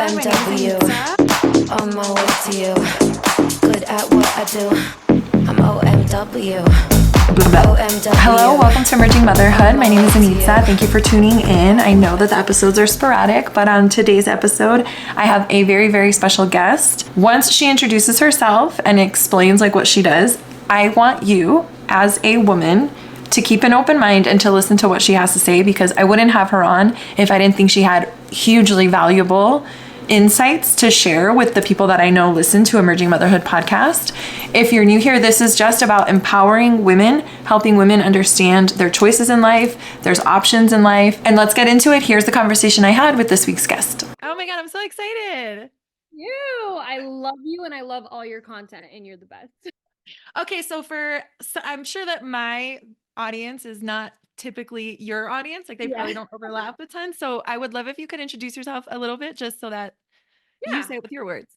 God, my name is OMW, Enitza. on my way to you. Good at what I do. I'm OMW. Hello, welcome to Emerging Motherhood. My name is Enitza. Thank you for tuning in. I know that the episodes are sporadic, but on today's episode, I have a very, very special guest. Once she introduces herself and explains like what she does, I want you as a woman to keep an open mind and to listen to what she has to say, because I wouldn't have her on if I didn't think she had hugely valuable insights to share with the people that I know listen to Emerging Motherhood podcast. If you're new here, this is just about empowering women, helping women understand their choices in life, there's options in life, and let's get into it. Here's the conversation I had with this week's guest. Oh my God, I'm so excited. I love you and I love all your content and you're the best. Okay, so I'm sure that my audience is not typically your audience. Like they probably don't overlap a ton. So I would love if you could introduce yourself a little bit just so that you say it with your words.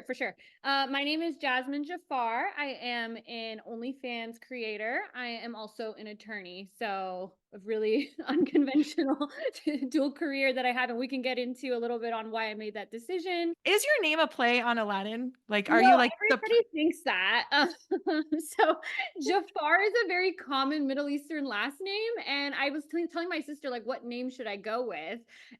For sure. My name is Jazmen Jafar. I am an OnlyFans creator. I am also an attorney. So a really unconventional dual career that I have, and we can get into a little bit on why I made that decision. Is your name a play on Aladdin? Like, are you like everybody thinks that. So Jafar is a very common Middle Eastern last name, and I was telling my sister like, what name should I go with?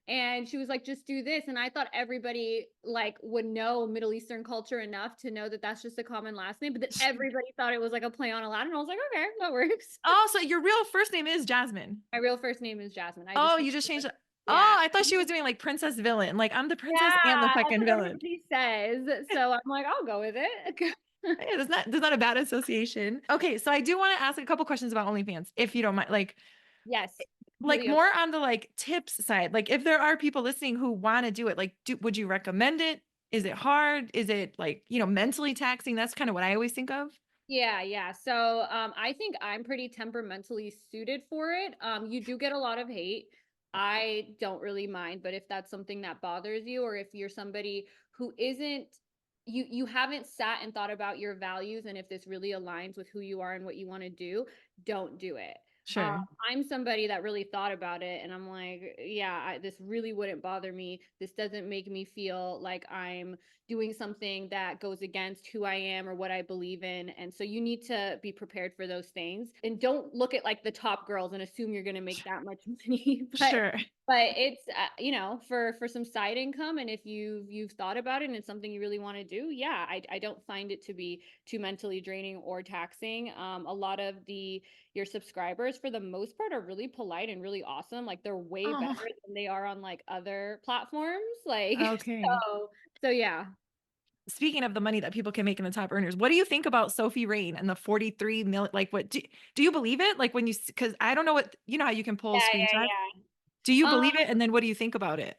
And she was like, just do this. And I thought everybody like would know Middle Eastern culture enough to know that that's just a common last name, but then everybody thought it was like a play on Aladdin. I was like, okay, that works. Oh, so your real first name is Jasmine. My real first name is Jasmine. You just changed it. Yeah. Oh, I thought she was doing like princess villain. Like I'm the princess and the second villain. She says. So I'm like, I'll go with it. Yeah, that's not a bad association. Okay, so I do want to ask a couple questions about OnlyFans, if you don't mind. Like, yes, like more on the like tips side. Like, if there are people listening who want to do it, like, would you recommend it? Is it hard? Is it like mentally taxing? That's kind of what I always think of. Yeah. So I think I'm pretty temperamentally suited for it. You do get a lot of hate. I don't really mind, but if that's something that bothers you, or if you're somebody who isn't, you haven't sat and thought about your values and if this really aligns with who you are and what you want to do, don't do it. Sure. I'm somebody that really thought about it, and I'm like, yeah, this really wouldn't bother me. This doesn't make me feel like I'm doing something that goes against who I am or what I believe in. And so you need to be prepared for those things, and don't look at like the top girls and assume you're going to make that much money. Sure. But it's for some side income, and if you've thought about it and it's something you really want to do, yeah, I don't find it to be too mentally draining or taxing. A lot of your subscribers for the most part are really polite and really awesome. Like they're way better than they are on like other platforms. Like okay. So yeah. Speaking of the money that people can make in the top earners, what do you think about Sophie Rain and the 43 million? Like, what do you believe it? Like when because I don't know what, how you can pull screenshots. Yeah. Do you believe it? And then what do you think about it?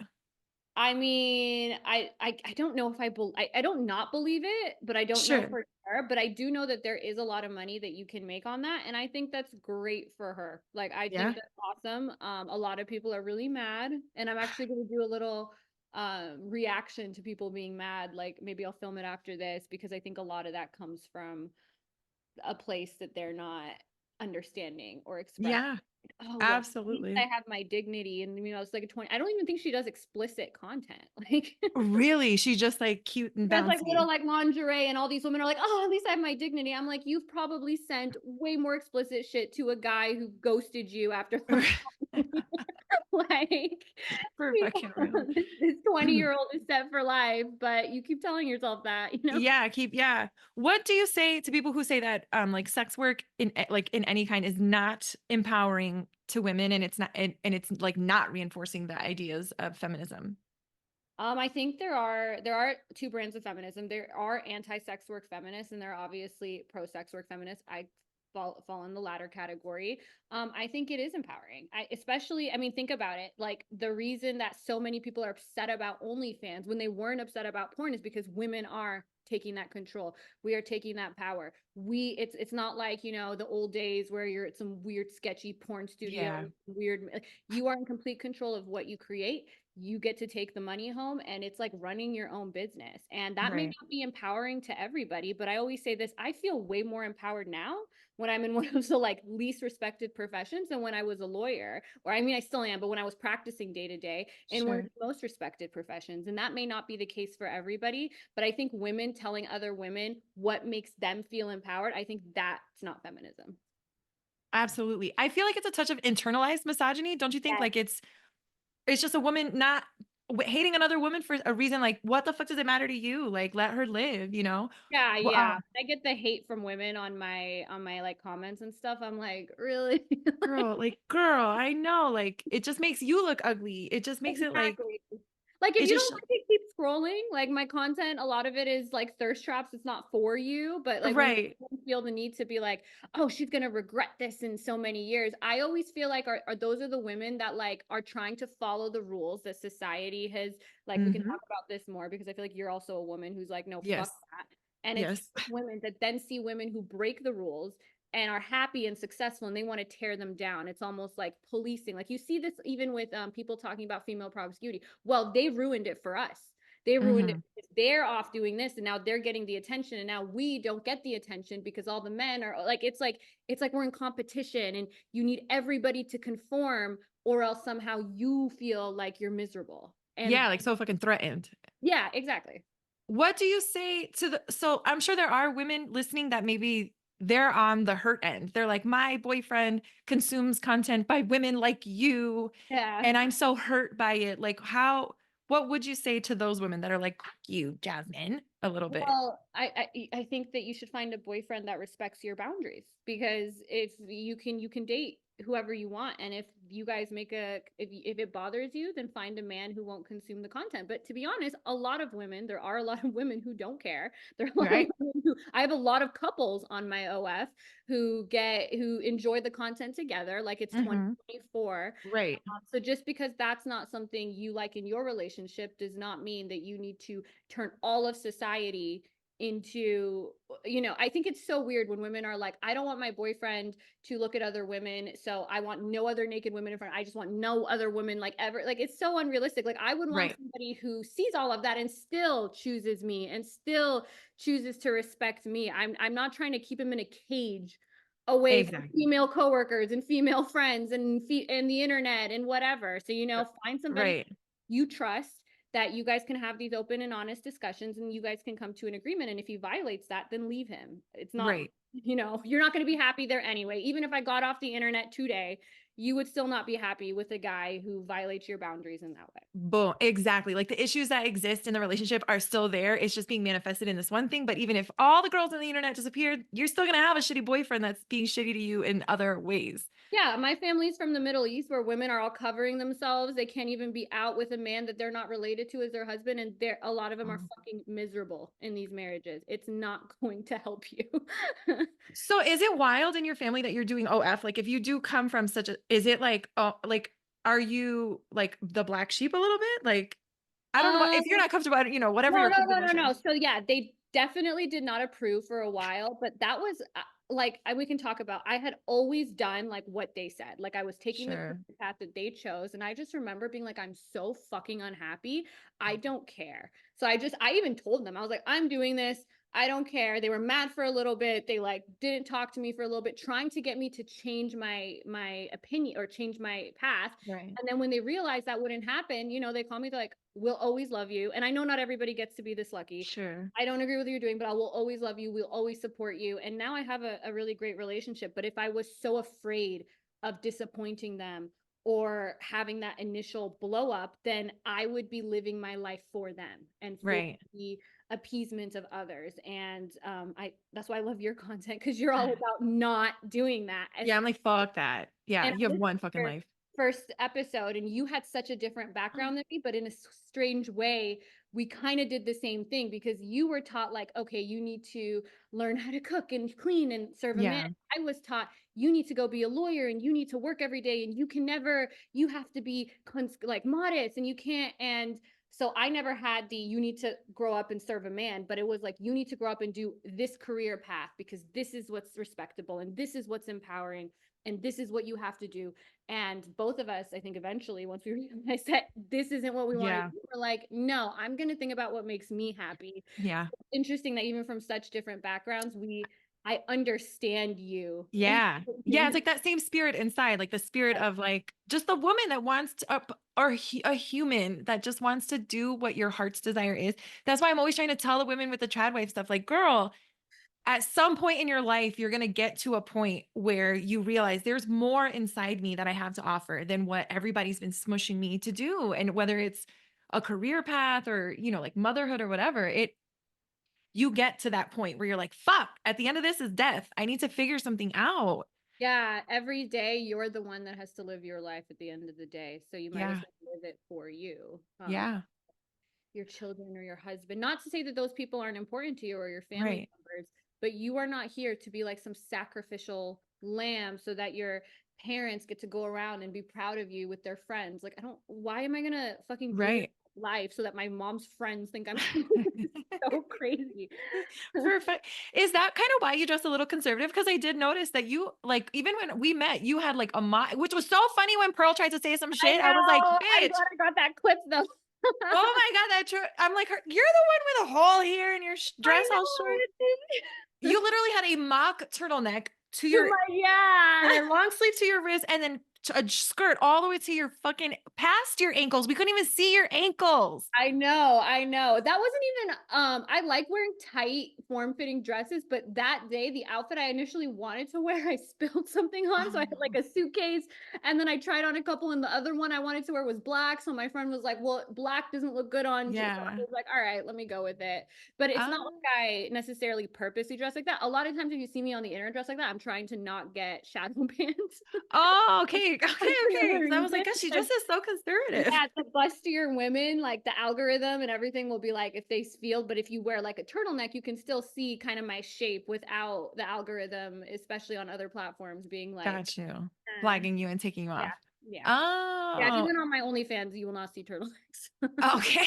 I mean, I don't know if I don't not believe it, but I don't know for sure. But I do know that there is a lot of money that you can make on that, and I think that's great for her. Like I think that's awesome. A lot of people are really mad, and I'm actually going to do a little reaction to people being mad. Like maybe I'll film it after this, because I think a lot of that comes from a place that they're not understanding or expressing. Yeah. Oh, absolutely. I have my dignity, and I was like a 20. I don't even think she does explicit content. Like really, she's just like cute and bouncy. Like little like lingerie, and all these women are like, oh, at least I have my dignity. I'm like, you've probably sent way more explicit shit to a guy who ghosted you after like for fucking real. This 20-year-old is set for life, but you keep telling yourself that, Yeah. What do you say to people who say that like sex work in any kind is not empowering to women, and it's not and it's like not reinforcing the ideas of feminism? I think there are two brands of feminism. There are anti-sex work feminists, and there are obviously pro-sex work feminists. I fall in the latter category. I think it is empowering. Think about it. Like the reason that so many people are upset about OnlyFans when they weren't upset about porn is because women are taking that control. We are taking that power. It's not like, the old days where you're at some weird sketchy porn studio, weird, you are in complete control of what you create. you get to take the money home, and it's like running your own business. And that may not be empowering to everybody, but I always say this, I feel way more empowered now when I'm in one of the like least respected professions than when I was a lawyer, or I mean, I still am, but when I was practicing day to day in one of the most respected professions. And that may not be the case for everybody, but I think women telling other women what makes them feel empowered, I think that's not feminism. Absolutely. I feel like it's a touch of internalized misogyny. Don't you think? Yes. Like it's just a woman not hating another woman for a reason. Like, what the fuck does it matter to you? Like, let her live, you know? Yeah, Well, yeah. I get the hate from women on my like comments and stuff. I'm like, really? girl, I know. Like, it just makes you look ugly. It just makes it like, Exactly. Like if it you just, don't like it, keep scrolling. Like my content, a lot of it is like thirst traps. It's not for you. But like when right. women feel the need to be like, oh, she's gonna regret this in so many years. I always feel like are those are the women that like are trying to follow the rules that society has, like we can Mm-hmm. talk about this more because I feel like you're also a woman who's like, no, fuck Yes. that. And it's Yes. women that then see women who break the rules and are happy and successful and they want to tear them down. It's almost like policing. Like you see this even with people talking about female promiscuity. Well, they ruined it for us. They ruined Mm-hmm. it because they're off doing this and now they're getting the attention and now we don't get the attention because all the men are like we're in competition and you need everybody to conform or else somehow you feel like you're miserable. And Yeah, like so fucking threatened. yeah, exactly. What do you say to so I'm sure there are women listening that maybe they're on the hurt end. They're like, my boyfriend consumes content by women like you, Yeah. and I'm so hurt by it. Like, what would you say to those women that are like, you, Jazmen, a little bit? Well, I think that you should find a boyfriend that respects your boundaries because if you can date whoever you want, and if you guys make a if it bothers you, then find a man who won't consume the content. But to be honest, a lot of women, there are a lot of women who don't care. There are a lot of Right. women who I have a lot of couples on my OF who enjoy the content together, like it's Mm-hmm. 2024. Right. So just because that's not something you like in your relationship does not mean that you need to turn all of society into, I think it's so weird when women are like, I don't want my boyfriend to look at other women, so I want no other naked women in front. I just want no other women like ever. Like it's so unrealistic. Like I would want Right. somebody who sees all of that and still chooses me and still chooses to respect me. I'm not trying to keep him in a cage away from Exactly. female coworkers and female friends and the internet and whatever. So, find somebody Right. you trust that you guys can have these open and honest discussions and you guys can come to an agreement. And if he violates that, then leave him. It's not, Right. you're not going to be happy there anyway. Even if I got off the internet today, you would still not be happy with a guy who violates your boundaries in that way. Boom. Exactly. Like the issues that exist in the relationship are still there. It's just being manifested in this one thing. But even if all the girls on the internet disappeared, you're still going to have a shitty boyfriend that's being shitty to you in other ways. Yeah, my family's from the Middle East where women are all covering themselves. They can't even be out with a man that they're not related to as their husband. And a lot of them are fucking miserable in these marriages. It's not going to help you. So is it wild in your family that you're doing OF? Like if you do come from such a, is it like, oh, like, are you like the black sheep a little bit? Like, I don't know what, um, if you're not comfortable, whatever No, you're no, no, comfortable no, no. sharing. So yeah, they definitely did not approve for a while, but that was we can talk about. I had always done like what they said. Like I was taking the career Sure. path that they chose, and I just remember being like, I'm so fucking unhappy. I don't care. So I even told them I was like, I'm doing this. I don't care. They were mad for a little bit. They like didn't talk to me for a little bit, trying to get me to change my opinion or change my path. Right. And then when they realized that wouldn't happen, they call me, they're like, we'll always love you. And I know not everybody gets to be this lucky. Sure. I don't agree with what you're doing, but I will always love you. We'll always support you. And now I have a really great relationship. But if I was so afraid of disappointing them or having that initial blow up, then I would be living my life for them and for Right. the appeasement of others. And that's why I love your content because you're all about not doing that. Yeah. I'm like, fuck that. Yeah. And You I have listened one to fucking your life. first episode, and you had such a different background than me, but in a strange way, we kind of did the same thing because you were taught, like, okay, you need to learn how to cook and clean and serve a man. Yeah. I was taught you need to go be a lawyer and you need to work every day and you have to be like modest and you can't. And so I never had you need to grow up and serve a man, but it was like, you need to grow up and do this career path because this is what's respectable and this is what's empowering. and this is what you have to do. And both of us, I think eventually, once we realized that this isn't what we want to do, we're like, no, I'm going to think about what makes me happy. Yeah. It's interesting that even from such different backgrounds, I understand you. Yeah. Yeah. It's like that same spirit inside, like the spirit of like just the woman that wants to, a human that just wants to do what your heart's desire is. That's why I'm always trying to tell the women with the trad wife stuff, like, girl, at some point in your life, you're going to get to a point where you realize there's more inside me that I have to offer than what everybody's been smushing me to do. And whether it's a career path or, like motherhood or whatever, you get to that point where you're like, fuck, at the end of this is death. I need to figure something out. Yeah. Every day you're the one that has to live your life at the end of the day. So you might as well live it for you. Yeah. Your children or your husband. Not to say that those people aren't important to you or your family members, but you are not here to be like some sacrificial lamb so that your parents get to go around and be proud of you with their friends. Like, why am I gonna fucking ruin life so that my mom's friends think I'm so crazy? Perfect. Is that kind of why you dress a little conservative? Because I did notice that you, like, even when we met, you had like which was so funny when Pearl tried to say some shit. I was like, bitch. I got that clip though. Oh my God, that's true. I'm like, you're the one with a hole here in your dress all short. You literally had a mock turtleneck to your and a long sleeve to your wrist, and then a skirt all the way to your fucking past your ankles. We couldn't even see your ankles. I know. That wasn't even I like wearing tight form-fitting dresses, but that day the outfit I initially wanted to wear, I spilled something on. So I had like a suitcase, and then I tried on a couple, and the other one I wanted to wear was black. So my friend was like, well, black doesn't look good on you. So I was like, all right, let me go with it. But it's not like I necessarily purposely dress like that. A lot of times if you see me on the internet dress like that, I'm trying to not get shadow pants. Oh, okay. I was like, gosh, she just is so conservative. Yeah, the bustier women, like the algorithm and everything will be like, if they feel, but if you wear like a turtleneck, you can still see kind of my shape without the algorithm, especially on other platforms, being like, got you, flagging you and taking you off. Yeah. Oh, yeah. If you went on my OnlyFans, you will not see turtlenecks. Okay.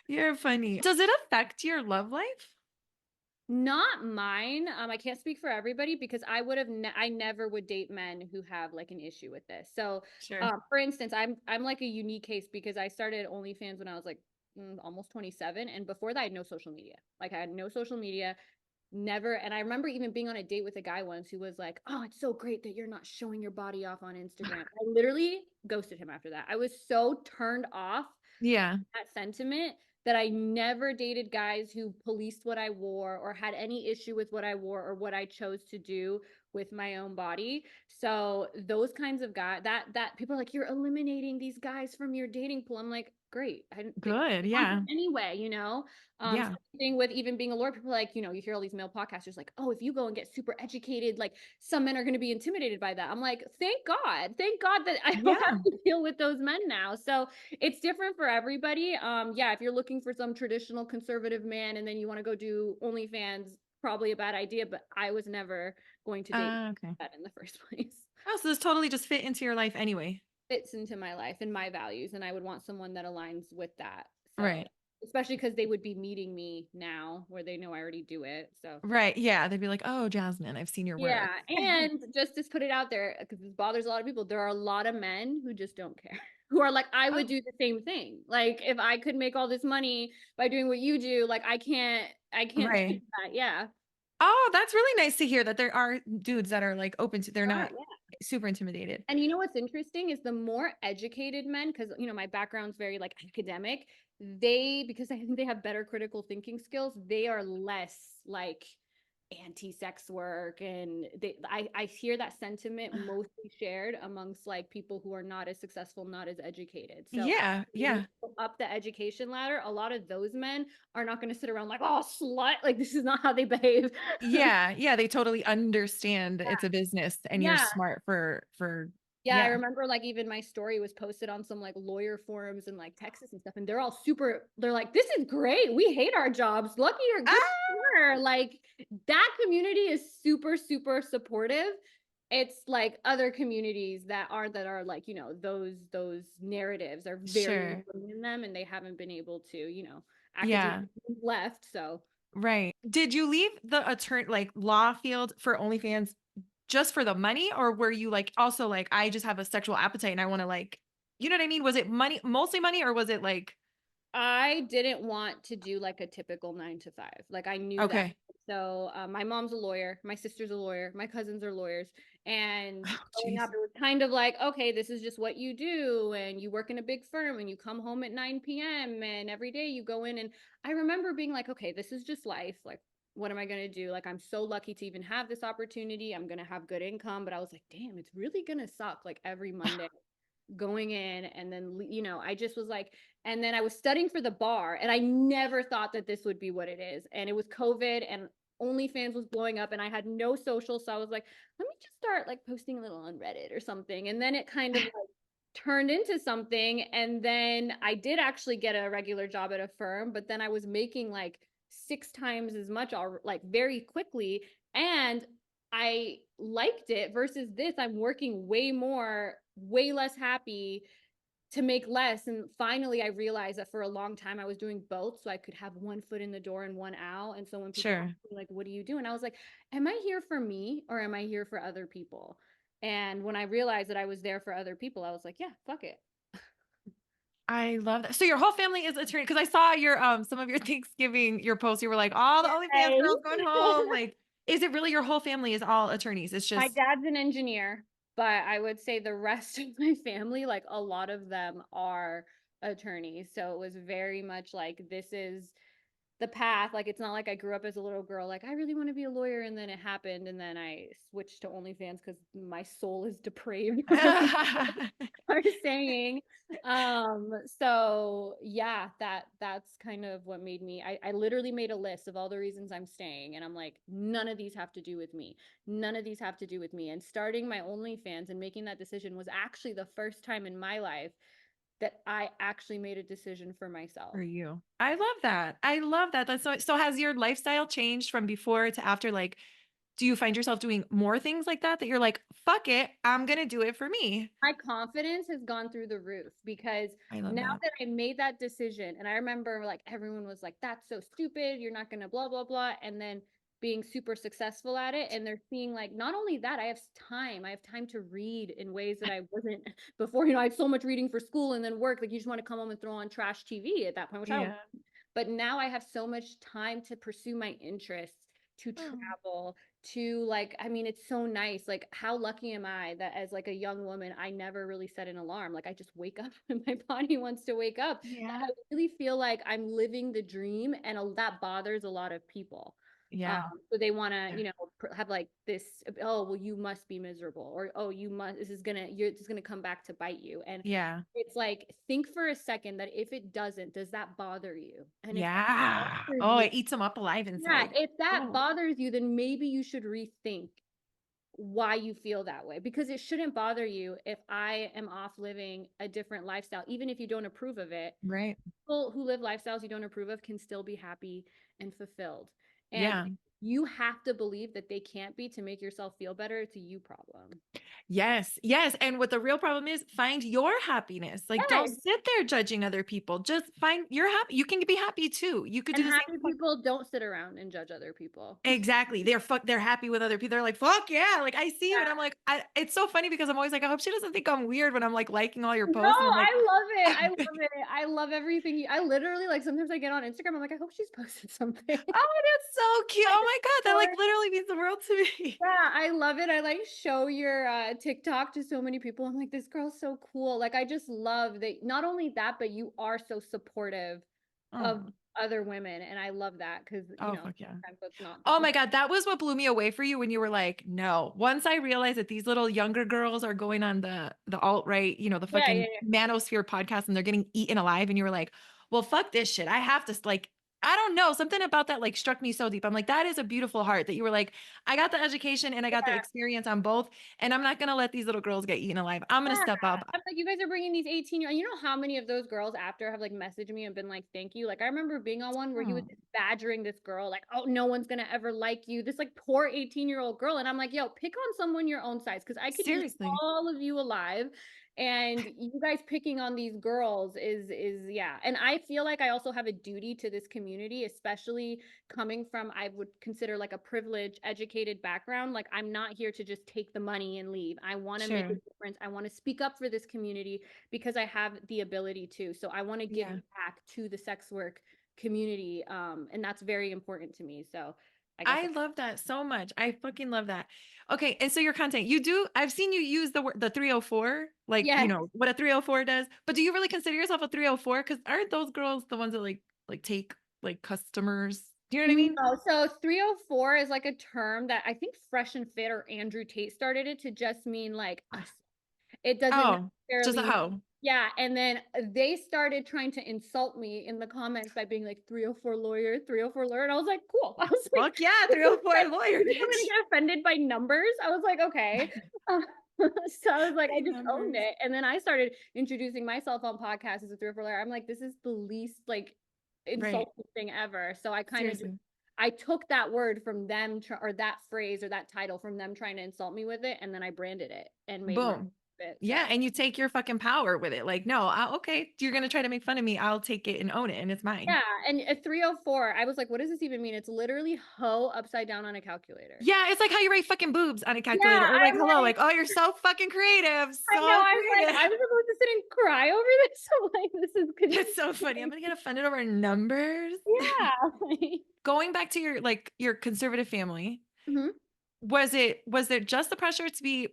You're funny. Does it affect your love life? Not mine. I can't speak for everybody because I would have I never would date men who have like an issue with this. So, for instance, I'm like a unique case because I started OnlyFans when I was like almost 27, and before that I had no social media. Like I had no social media, never. And I remember even being on a date with a guy once who was like, "Oh, it's so great that you're not showing your body off on Instagram." I literally ghosted him after that. I was so turned off that sentiment that I never dated guys who policed what I wore or had any issue with what I wore or what I chose to do with my own body. So those kinds of guys that people are like, you're eliminating these guys from your dating pool. I'm like, great. Good. Anyway, same thing with even being a lawyer. People are like, you hear all these male podcasters like, oh, if you go and get super educated, like some men are going to be intimidated by that. I'm like, thank God that I don't have to deal with those men now. So it's different for everybody. If you're looking for some traditional conservative man and then you want to go do OnlyFans, probably a bad idea, but I was never going to date that in the first place. Oh, so this totally just fit into your life anyway. Fits into my life and my values, and I would want someone that aligns with that. So, right. Especially because they would be meeting me now where they know I already do it. So right. Yeah. They'd be like, oh, Jazmen, I've seen your work. Yeah. And just to put it out there, because this bothers a lot of people, there are a lot of men who just don't care. Who are like, I would do the same thing. Like if I could make all this money by doing what you do, like I can't do that. Yeah. Oh, that's really nice to hear that there are dudes that are like open to, they're not super intimidated. And what's interesting is the more educated men, because my background's very like academic, because I think they have better critical thinking skills, they are less like anti-sex work, and I hear that sentiment mostly shared amongst like people who are not as successful, not as educated. So up the education ladder, a lot of those men are not going to sit around like, oh, slut, like this is not how they behave. They totally understand it's a business and you're smart for I remember like even my story was posted on some like lawyer forums in like Texas and stuff, and they're like, this is great, we hate our jobs, lucky you're good. Like that community is super, super supportive. It's like other communities that are like, those narratives are very in them, and they haven't been able to, left. So right. Did you leave the law field for OnlyFans just for the money, or were you like also like, I just have a sexual appetite and I want to like, you know what I mean? Was it money, mostly money, or was it like, I didn't want to do like a typical 9 to 5. Like I knew that. okay. So my mom's a lawyer, my sister's a lawyer, my cousins are lawyers. And Oh, growing jeez. up, it was kind of like, okay, this is just what you do. And you work in a big firm and you come home at 9 p.m. and every day you go in. And I remember being like, okay, this is just life. Like, what am I going to do? Like, I'm so lucky to even have this opportunity. I'm going to have good income. But I was like, damn, it's really going to suck like every Monday going in. And then, I just was like, and then I was studying for the bar and I never thought that this would be what it is. And it was COVID and OnlyFans was blowing up and I had no social. So I was like, let me just start like posting a little on Reddit or something. And then it kind of like turned into something. And then I did actually get a regular job at a firm, but then I was making like 6 times as much all like very quickly. And I liked it versus this. I'm working way more, way less happy to make less. And finally, I realized that for a long time, I was doing both. So I could have one foot in the door and one out. And so when people Sure. ask me, like, what do you do? And I was like, am I here for me or am I here for other people? And when I realized that I was there for other people, I was like, yeah, fuck it. I love that. So your whole family is attorney, because I saw your some of your Thanksgiving your posts. You were like, all the OnlyFans girls going home. Like, is it really your whole family is all attorneys? It's My just dad's an engineer, but I would say the rest of my family, like a lot of them are attorneys. So it was very much like this is the path. Like it's not like I grew up as a little girl, like I really want to be a lawyer, and then it happened, and then I switched to OnlyFans because my soul is depraved. Are saying. So yeah, that's kind of what made me I literally made a list of all the reasons I'm staying, and I'm like, none of these have to do with me. None of these have to do with me. And starting my OnlyFans and making that decision was actually the first time in my life that I actually made a decision for for myself. you. I love that. I love that. That's so has your lifestyle changed from before to after? Like, do you find yourself doing more things like that you're like, fuck it, I'm gonna do it for me? My confidence has gone through the roof because I love now that. that I made that decision, and I remember like everyone was like, that's so stupid, you're not gonna blah blah blah, and then being super successful at it, and they're seeing like not only that, I have time to read in ways that I wasn't before. I had so much reading for school and then work, like you just want to come home and throw on trash TV at that point, which I don't. Yeah. But now I have so much time to pursue my interests, to Oh, travel, to like, I mean, it's so nice. Like, how lucky am I that as like a young woman, I never really set an alarm. Like I just wake up when my body wants to wake up. yeah. I really feel like I'm living the dream, and that bothers a lot of people. Um, Yeah. so they want to, Yeah. have like this, oh, well, you must be miserable, or oh, you must, this is gonna come back to bite you. And Yeah. it's like, think for a second that if it doesn't, does that bother you? And if that Yeah. bothers Oh, you, it eats them up alive yeah, inside. if that Oh, bothers you, then maybe you should rethink why you feel that way, because it shouldn't bother you if I am off living a different lifestyle, even if you don't approve of it. right. People who live lifestyles you don't approve of can still be happy and fulfilled. And Yeah. you have to believe that they can't be to make yourself feel better. It's a you problem. Yes. Yes. And what the real problem is, find your happiness. Like, don't Yes. sit there judging other people. Just find you're happy. You can be happy too. You could do And the same. happy people don't sit around and judge other people. Exactly. They're happy with other people. They're like, fuck yeah. Like I see you. And I'm Yeah. like, it's so funny because I'm always like, I hope she doesn't think I'm weird when I'm like liking all your No, posts. And I'm like, I love it. I love it. I love everything. I literally like sometimes I get on Instagram. I'm like, I hope she's posted something. oh, that's so cute. Oh my God. That like Or literally means the world to me. yeah, I love it. I like show your TikTok to so many people. I'm like, this girl's so cool. Like, I just love that. Not only that, but you are so supportive of Oh, other women, and I love that because oh, fuck yeah. sometimes that's not the Oh case. my God, that was what blew me away for you when you were like, no. Once I realized that these little younger girls are going on the alt-right, the Yeah, yeah, fucking manosphere podcast and they're getting eaten alive, and you were like, well, fuck this shit. I have to like, I don't know. Something about that like struck me so deep. I'm like, that is a beautiful heart that you were like, I got the education and I got the yeah. experience on both, and I'm not gonna let these little girls get eaten alive. I'm gonna Yeah. step up. I'm like, you guys are bringing these 18-year, you know how many of those girls after have like messaged me and been like, thank you. Like, I remember being on one where he was Oh, just badgering this girl, like, oh, no one's gonna ever like you. This like poor 18-year-old girl. And I'm like, yo, pick on someone your own size because I could eat seriously. all of you alive. And you guys picking on these girls is yeah. And I feel like I also have a duty to this community, especially coming from, I would consider like a privileged, educated background. Like I'm not here to just take the money and leave. I want to make a difference. I want to speak up for this community because I have the ability to. So I want to give back to the sex work community. And that's very important to me. So I love that so much. I fucking love that. Okay. And so your content, I've seen you use the word, the 304, like, yes. what a 304 does, but do you really consider yourself a 304? Cause aren't those girls the ones that like take like customers? Do you know what I mean? No, so 304 is like a term that I think Fresh and Fit or Andrew Tate started it to just mean like us. It doesn't Just a necessarily, hoe. yeah. And then they started trying to insult me in the comments by being like 304 lawyer, 304 lawyer. And I was like, cool. I was like, Fuck yeah, 304 lawyer, I'm bitch. gonna get offended by numbers. I was like, okay. So I was like, I just owned it. And then I started introducing myself on podcasts as a 304 lawyer. I'm like, this is the least like insulting thing ever. So I kind of I took that word from them or that phrase or that title from them trying to insult me with it, and then I branded it and made Boom. it. Yeah, and you take your fucking power with it. Like, no, okay, you're gonna try to make fun of me. I'll take it and own it, and it's mine. Yeah, and a 304, I was like, what does this even mean? It's literally hoe upside down on a calculator. Yeah, it's like how you write fucking boobs on a calculator. Yeah, Or like, I'm hello, like, oh, you're so fucking creative. I know, So I'm like, creative. I'm supposed to sit and cry over this. So like, this is good. It's so funny. I'm gonna get offended over numbers. Yeah. Going back to your conservative family, Mhm. was there just the pressure to be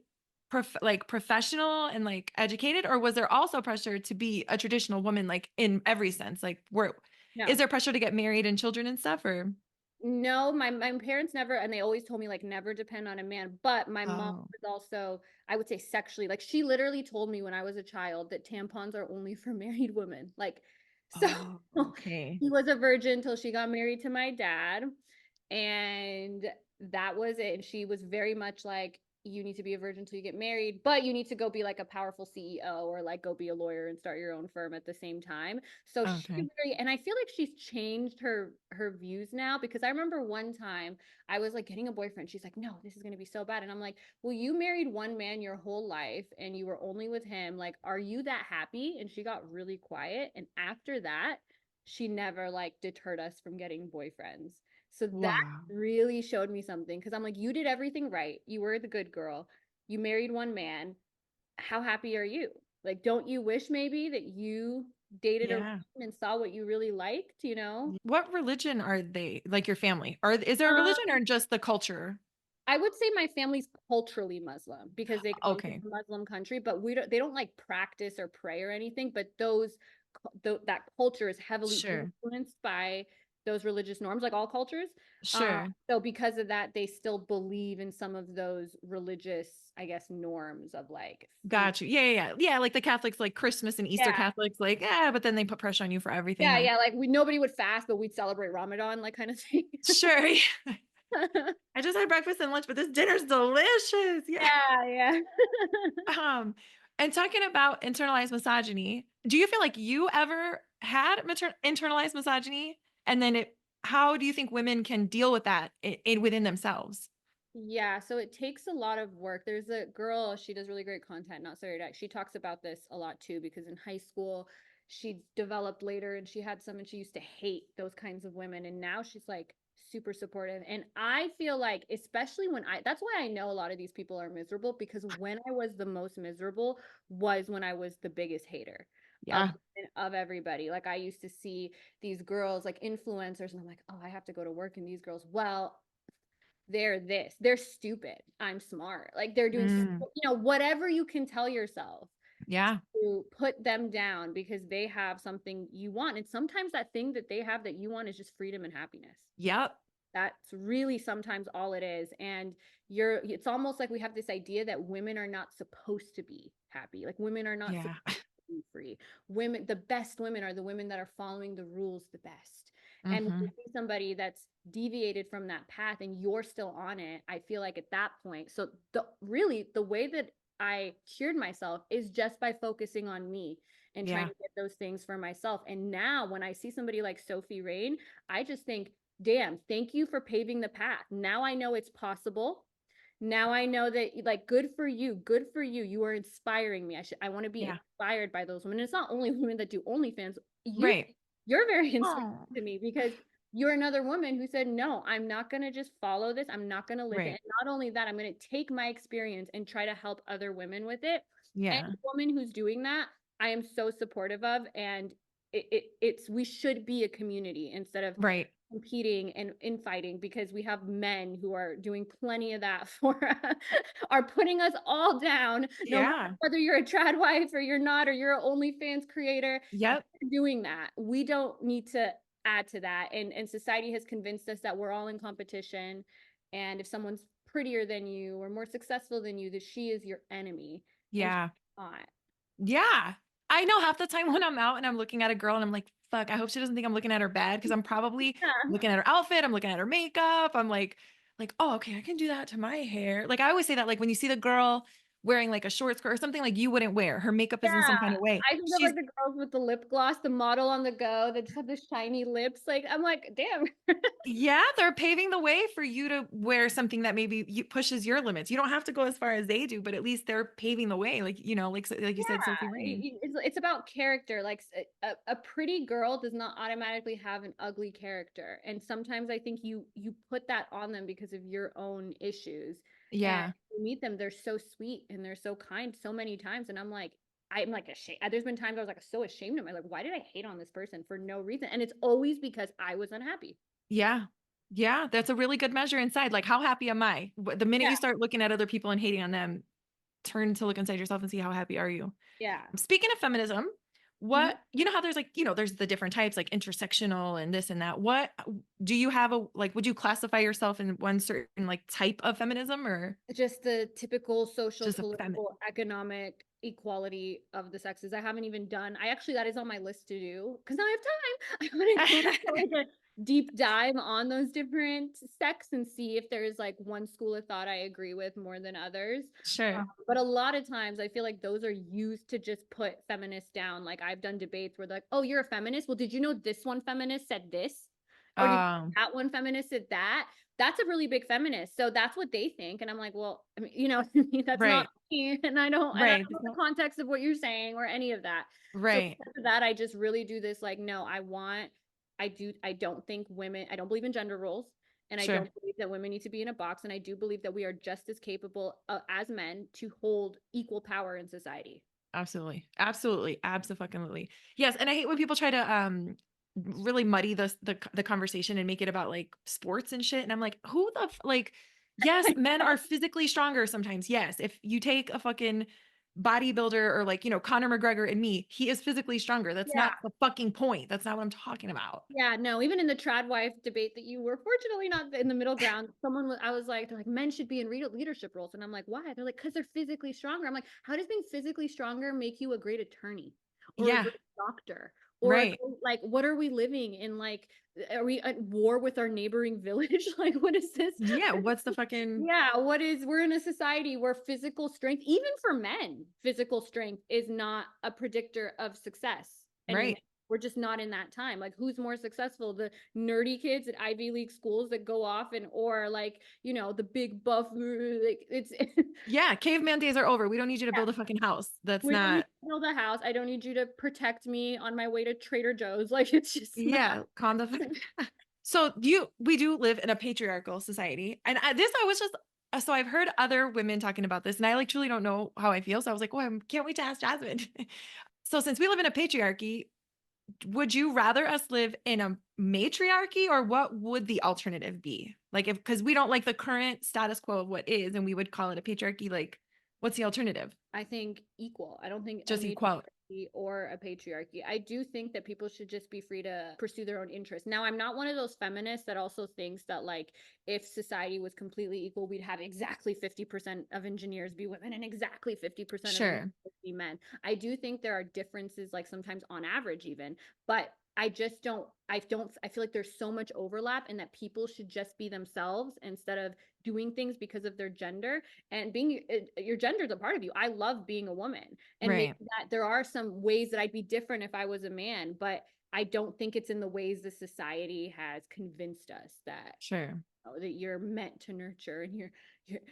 professional and like educated, or was there also pressure to be a traditional woman, like in every sense? Like, is there pressure to get married and children and stuff, or? No, my parents never, and they always told me like never depend on a man. But my mom was also, I would say, sexually, like she literally told me when I was a child that tampons are only for married women. Like, so Okay. he was a virgin till she got married to my dad, and that was it. And she was very much like, you need to be a virgin until you get married, but you need to go be like a powerful CEO or like go be a lawyer and start your own firm at the same time. So and I feel like she's changed her views now, because I remember one time I was like getting a boyfriend. She's like, no, this is going to be so bad. And I'm like, well, you married one man your whole life and you were only with him. Like, are you that happy? And she got really quiet. And after that, she never like deterred us from getting boyfriends. So that really showed me something, because I'm like, you did everything right. You were the good girl. You married one man. How happy are you? Like, don't you wish maybe that you dated a woman and saw what you really liked, you know? What religion are they, like your family? Is there a religion or just the culture? I would say my family's culturally Muslim because they come from a Muslim country, but they don't like practice or pray or anything. But that culture is heavily influenced by those religious norms, like all cultures. So because of that, they still believe in some of those religious, I guess, norms of like. Got you. Yeah. Like the Catholics, like Christmas and Easter Catholics, like, but then they put pressure on you for everything. Yeah. Like nobody would fast, but we'd celebrate Ramadan, like kind of thing. Sure. I just had breakfast and lunch, but this dinner's delicious. Yeah. And talking about internalized misogyny, do you feel like you ever had internalized misogyny? And then how do you think women can deal with that within themselves? Yeah, so it takes a lot of work. There's a girl, she does really great content, not sorry, she talks about this a lot too, because in high school she developed later and she had some, and she used to hate those kinds of women, and now she's like super supportive. And I feel like, especially that's why I know a lot of these people are miserable, because when I was the most miserable was when I was the biggest hater of everybody. Like I used to see these girls like influencers and I'm like, oh, I have to go to work, and these girls, well, they're stupid, I'm smart, like they're doing whatever you can tell yourself to put them down, because they have something you want, and sometimes that thing that they have that you want is just freedom and happiness. That's really sometimes all it is. And it's almost like we have this idea that women are not supposed to be happy, like women are not supposed to be free. Women, the best women are the women that are following the rules the best. And when you see somebody that's deviated from that path and you're still on it, I feel like at that point, so the way that I cured myself is just by focusing on me and trying to get those things for myself. And now when I see somebody like Sophie Rain, I just think, damn, thank you for paving the path. Now I know it's possible. now I know that, like, good for you. Good for you. You are inspiring me. I want to be inspired by those women. It's not only women that do OnlyFans. Right. You're very inspiring to me because you're another woman who said, no, I'm not going to just follow this. I'm not going to listen. Right. And not only that, I'm going to take my experience and try to help other women with it. Yeah. Any woman who's doing that, I am so supportive of. And it's we should be a community instead of right. competing and infighting, because we have men who are doing plenty of that for are putting us all down, no matter whether you're a trad wife or you're not, or you're an OnlyFans creator. Yep. Doing that, we don't need to add to that, and society has convinced us that we're all in competition, and if someone's prettier than you or more successful than you, that she is your enemy. Yeah. Not. Yeah. I know half the time when I'm out and I'm looking at a girl and I'm like, fuck, I hope she doesn't think I'm looking at her bad, because I'm probably looking at her outfit, I'm looking at her makeup. I'm like, oh, okay, I can do that to my hair. Like I always say that, like when you see the girl wearing like a short skirt or something like you wouldn't wear, her makeup is in some kind of way. I think of like the girls with the lip gloss, the model on the go that just have the shiny lips. Like I'm like, damn. Yeah, they're paving the way for you to wear something that maybe pushes your limits. You don't have to go as far as they do, but at least they're paving the way. Like, you know, like you said, Sophie Rain. It's about character. Like a pretty girl does not automatically have an ugly character. And sometimes I think you put that on them because of your own issues. Yeah. And you meet them, they're so sweet and they're so kind so many times. And I'm like ashamed. There's been times I was like so ashamed of myself. Like, why did I hate on this person for no reason? And it's always because I was unhappy. Yeah. Yeah. That's a really good measure inside. Like, how happy am I? The minute you start looking at other people and hating on them, turn to look inside yourself and see how happy are you. Yeah. Speaking of feminism, what, you know how there's like, you know, there's the different types, like intersectional and this and that. What do you have would you classify yourself in one certain like type of feminism, or just the typical social, just political, economic equality of the sexes? I haven't even done, that is on my list to do because now I have time. I want to do like a deep dive on those different sects and see if there's like one school of thought I agree with more than others. Sure. But a lot of times I feel like those are used to just put feminists down. Like I've done debates where they're like, oh, you're a feminist? Well, did you know this one feminist said this? Or did that one feminist said that? That's a really big feminist. So that's what they think. And I'm like, well, I mean, you know, that's not me. And I don't know the context of what you're saying or any of that. Right. So for that, I just really do this, like, no, I don't think women, I don't believe in gender roles. And I don't believe that women need to be in a box. And I do believe that we are just as capable as men to hold equal power in society. Absolutely. Absolutely. Absolutely. Yes. And I hate when people try to really muddy the conversation and make it about like sports and shit. And I'm like, who the like, yes, men are physically stronger sometimes. Yes. If you take a fucking bodybuilder or like, you know, Conor McGregor and me, he is physically stronger. That's not the fucking point. That's not what I'm talking about. Yeah, no, even in the trad wife debate that you were fortunately not in the middle ground, I was like, they're like, men should be in leadership roles. And I'm like, why? They're like, because they're physically stronger. I'm like, how does being physically stronger make you a great attorney or a great doctor? Or like, what are we living in? Like, are we at war with our neighboring village? Like, what is this? Yeah. What's the fucking. Yeah. We're in a society where physical strength, even for men, physical strength is not a predictor of success anymore. We're just not in that time. Like, who's more successful? The nerdy kids at Ivy League schools that go off or like, you know, the big buff, like it's. Yeah. Caveman days are over. We don't need you to build a fucking house. That's we not. don't need to build a house. I don't need you to protect me on my way to Trader Joe's. Like, it's just. Calm the fuck. So we do live in a patriarchal society. And so I've heard other women talking about this and I like truly don't know how I feel. So I was like, well, I can't wait to ask Jazmen. So since we live in a patriarchy, would you rather us live in a matriarchy, or what would the alternative be? Like, because we don't like the current status quo of what is, and we would call it a patriarchy. Like, what's the alternative? I think equal. I don't think just equality or a patriarchy. I do think that people should just be free to pursue their own interests. Now, I'm not one of those feminists that also thinks that like if society was completely equal, we'd have exactly 50% of engineers be women and exactly 50% of engineers be men. I do think there are differences, like sometimes on average even, but I just don't, I feel like there's so much overlap and that people should just be themselves instead of doing things because of their gender. And being your gender is a part of you. I love being a woman, and maybe that there are some ways that I'd be different if I was a man, but I don't think it's in the ways the society has convinced us that that you're meant to nurture, and you're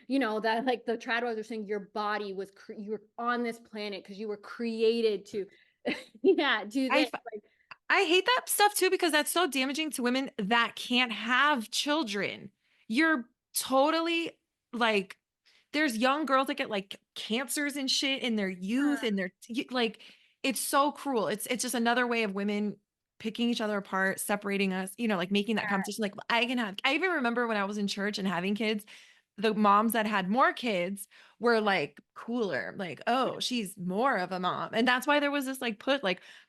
you know, that like the trad wives are saying your body was you were on this planet because you were created to yeah, do I, this. f- Like, I hate that stuff too, because that's so damaging to women that can't have children. You're totally like, there's young girls that get like cancers and shit in their youth and their like, it's so cruel. It's just another way of women picking each other apart, separating us, like making that competition. Like I even remember when I was in church and having kids, the moms that had more kids were like cooler, like, oh, she's more of a mom. And that's why there was this like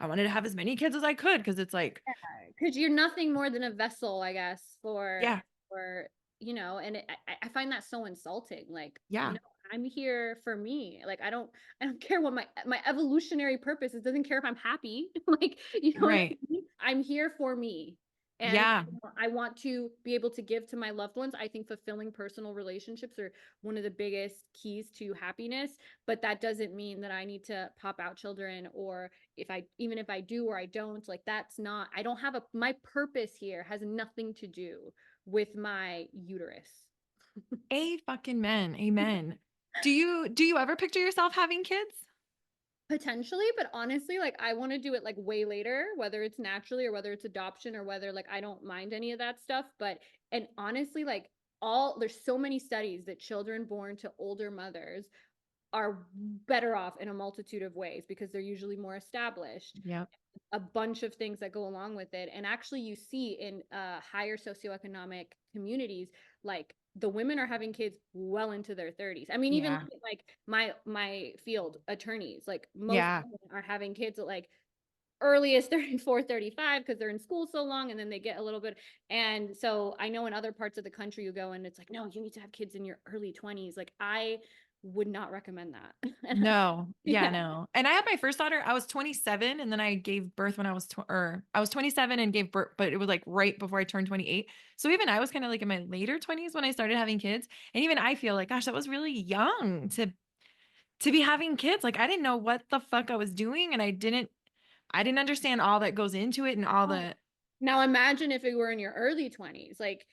I wanted to have as many kids as I could, because it's like, because you're nothing more than a vessel, I guess, yeah, for and I find that so insulting. Like, yeah, I'm here for me. Like, I don't care what my evolutionary purpose is. Doesn't care if I'm happy. Like, you know what I right. mean? I'm here for me. And Yeah. I want to be able to give to my loved ones. I think fulfilling personal relationships are one of the biggest keys to happiness, but that doesn't mean that I need to pop out children, or even if I do or I don't, like, that's not, I don't have my purpose here has nothing to do with my uterus. A fucking men. Amen. Do you ever picture yourself having kids? Potentially, but honestly, like, I want to do it like way later, whether it's naturally or whether it's adoption or whether, like, I don't mind any of that stuff. And honestly, like, there's so many studies that children born to older mothers are better off in a multitude of ways because they're usually more established, Yep. a bunch of things that go along with it. And actually, you see in higher socioeconomic communities, like, the women are having kids well into their 30s. I mean, even Yeah. like my field, attorneys, like, most Yeah. women are having kids at like earliest 34, 35 because they're in school so long, and then they get a little bit. And so I know in other parts of the country you go and it's like, no, you need to have kids in your early 20s. Like, I would not recommend that. No. Yeah, Yeah. no. And I had my first daughter, I was 27, and then I gave birth when I was 27 and gave birth, but it was like right before I turned 28. So even I was kind of like in my later 20s when I started having kids. And even I feel like, gosh, that was really young to be having kids. Like I didn't know what the fuck I was doing, and I didn't understand all that goes into it and all the Now imagine if it were in your early 20s. Like,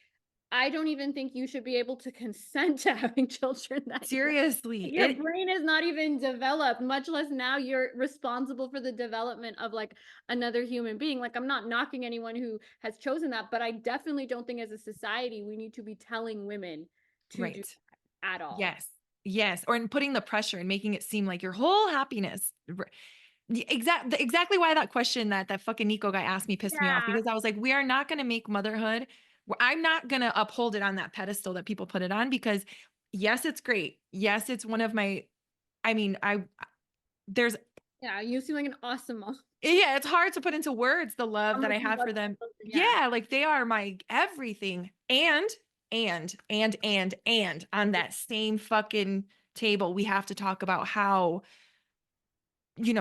I don't even think you should be able to consent to having children that young. seriously. Your brain is not even developed, much less now you're responsible for the development of like another human being. Like, I'm not knocking anyone who has chosen that, but I definitely don't think as a society we need to be telling women to do Right. that at all. Yes. Yes. Or in putting the pressure and making it seem like your whole happiness. Exactly why that question that fucking Nico guy asked me pissed me off, Yeah. because I was like, we are not going to make motherhood. I'm not going to uphold it on that pedestal that people put it on, because yes, it's great. Yes, it's one of my, I mean, there's, Yeah, you seem like an awesome mom. yeah, it's hard to put into words the love How that much I you have love for them. your children. Yeah. Yeah, like they are my everything. And on that same fucking table, we have to talk about how,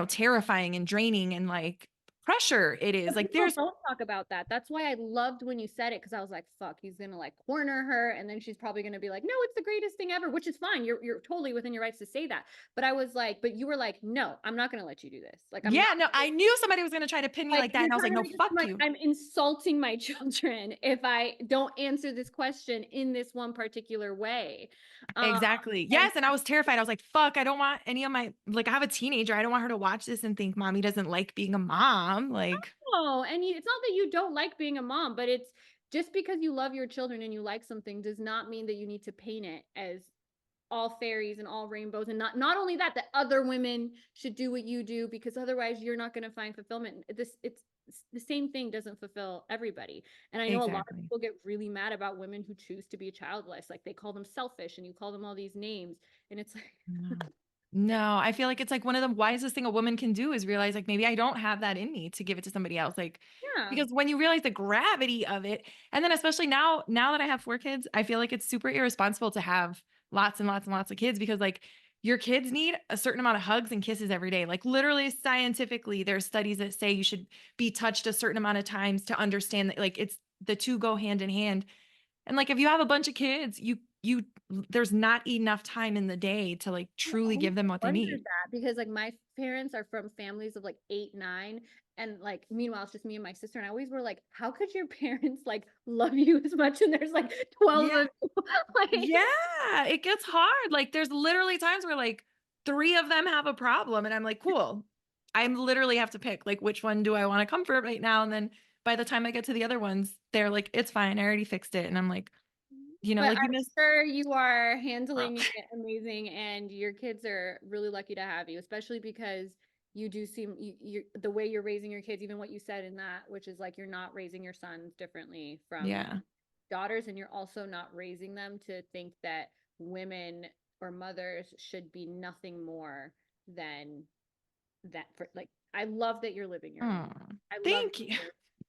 terrifying and draining and like pressure it is. But Like people there's don't talk about that. That's why I loved when you said it, because I was like, fuck, he's gonna like corner her, and then she's probably gonna be like, no, it's the greatest thing ever, which is fine. You're totally within your rights to say that. But I was like, but you were like, no, I'm not gonna let you do this. Like, I'm not. Yeah, no, I knew somebody was going to try to pin me Like, like that. you're And I was trying like, to no, make it seem fuck like you. I'm insulting my children if I don't answer this question in this one particular way. Um, Exactly. and Yes. And I was terrified. I was like, fuck, I don't want any of like, I have a teenager. I don't want her to watch this and think mommy doesn't like being a mom. Like, oh, and it's not that you don't like being a mom, but it's just because you love your children and you like something does not mean that you need to paint it as all fairies and all rainbows, and not only that other women should do what you do, because otherwise you're not going to find fulfillment. It's the same thing doesn't fulfill everybody. And I know a lot of exactly. people get really mad about women who choose to be childless, like they call them selfish and you call them all these names, and it's like, No. No, I feel like it's like one of the wisest thing a woman can do is realize like maybe I don't have that in me to give it to somebody else. Like, yeah. because when you realize the gravity of it, and then especially now that I have 4 kids, I feel like it's super irresponsible to have lots and lots and lots of kids, because like your kids need a certain amount of hugs and kisses every day. Like literally scientifically, there's studies that say you should be touched a certain amount of times to understand that like it's the two go hand in hand. And like if you have a bunch of kids, you there's not enough time in the day to like I truly always give them what they wondered need. that because like my parents are from families of like 8, 9, and like meanwhile it's just me and my sister, and I always were like, how could your parents like love you as much and there's like 12 Yeah. of you? Like, Yeah, it gets hard. Like there's literally times where like 3 of them have a problem and I'm like, cool. I literally have to pick like which one do I want to comfort right now? And then by the time I get to the other ones, they're like, it's fine. I already fixed it. And I'm like, but like you I'm miss. sure you are handling it amazing, and your kids are really lucky to have you, especially because you do seem you the way you're raising your kids, even what you said in that, which is like you're not raising your sons differently from Yeah. daughters, and you're also not raising them to think that women or mothers should be nothing more than that. For like, I love that you're living your life. I love Thank you.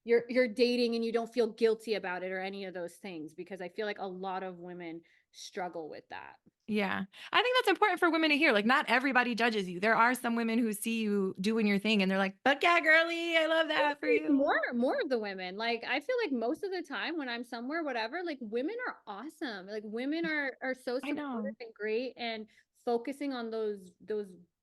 you're dating and you don't feel guilty about it or any of those things, because I feel like a lot of women struggle with that. Yeah. I think that's important for women to hear. Like, not everybody judges you. There are some women who see you doing your thing and they're like, "Fuck yeah, girly. I love that for you." More of the women, like I feel like most of the time when I'm somewhere, whatever, like women are awesome, like women are so I supportive know. and great, and focusing on those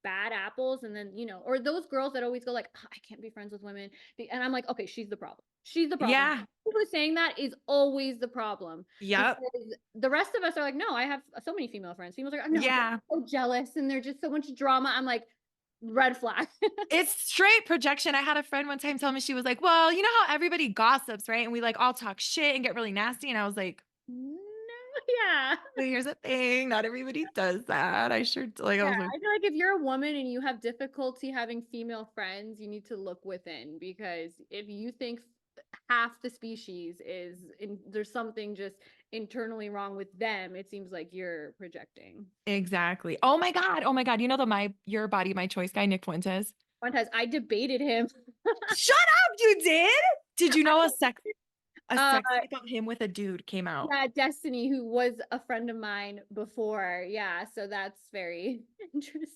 bad apples, and then or those girls that always go like, "Oh, I can't be friends with women," and I'm like, okay, she's the problem, she's the problem. Yeah. Who's saying that is always the problem, Yep. because the rest of us are like, no, I have so many female friends. Females are like, no, they're Yeah. so jealous and they're just so much drama. I'm like, red flag. It's straight projection. I had a friend one time tell me, she was like, well, you know how everybody gossips, right? And we like all talk shit and get really nasty. And I was like, No, yeah. but here's the thing. Not everybody does that. I sure like, I Yeah, was like, I feel like if you're a woman and you have difficulty having female friends, you need to look within, because if you think half the species there's something just internally wrong with them, it seems like you're projecting. exactly. Oh my God. Oh my God. You know, your body, my choice guy, Nick Fuentes. One time I debated him. Shut up. You did? Did you know a Uh, sex tape of him with a dude came out? yeah, Destiny, who was a friend of mine before. Yeah, so that's very interesting.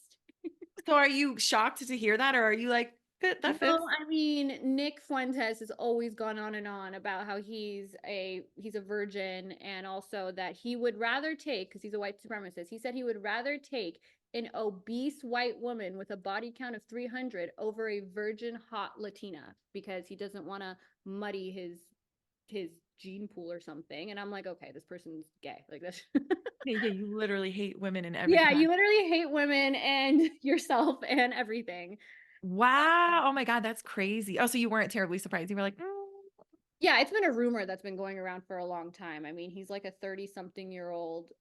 So are you shocked to hear that? Or are you like, that No, fits? I mean, Nick Fuentes has always gone on and on about how he's a virgin, and also that he would rather take, because he's a white supremacist, he said he would rather take an obese white woman with a body count of 300 over a virgin hot Latina, because he doesn't want to muddy his gene pool or something. And I'm like, okay, this person's gay. Like this. Yeah, you literally hate women in every Yeah, capacity. you literally hate women and yourself and everything. Wow. Oh my God, that's crazy. Oh, so you weren't terribly surprised. You were like, Yeah, it's been a rumor that's been going around for a long time. I mean, he's like a 30-something-year-old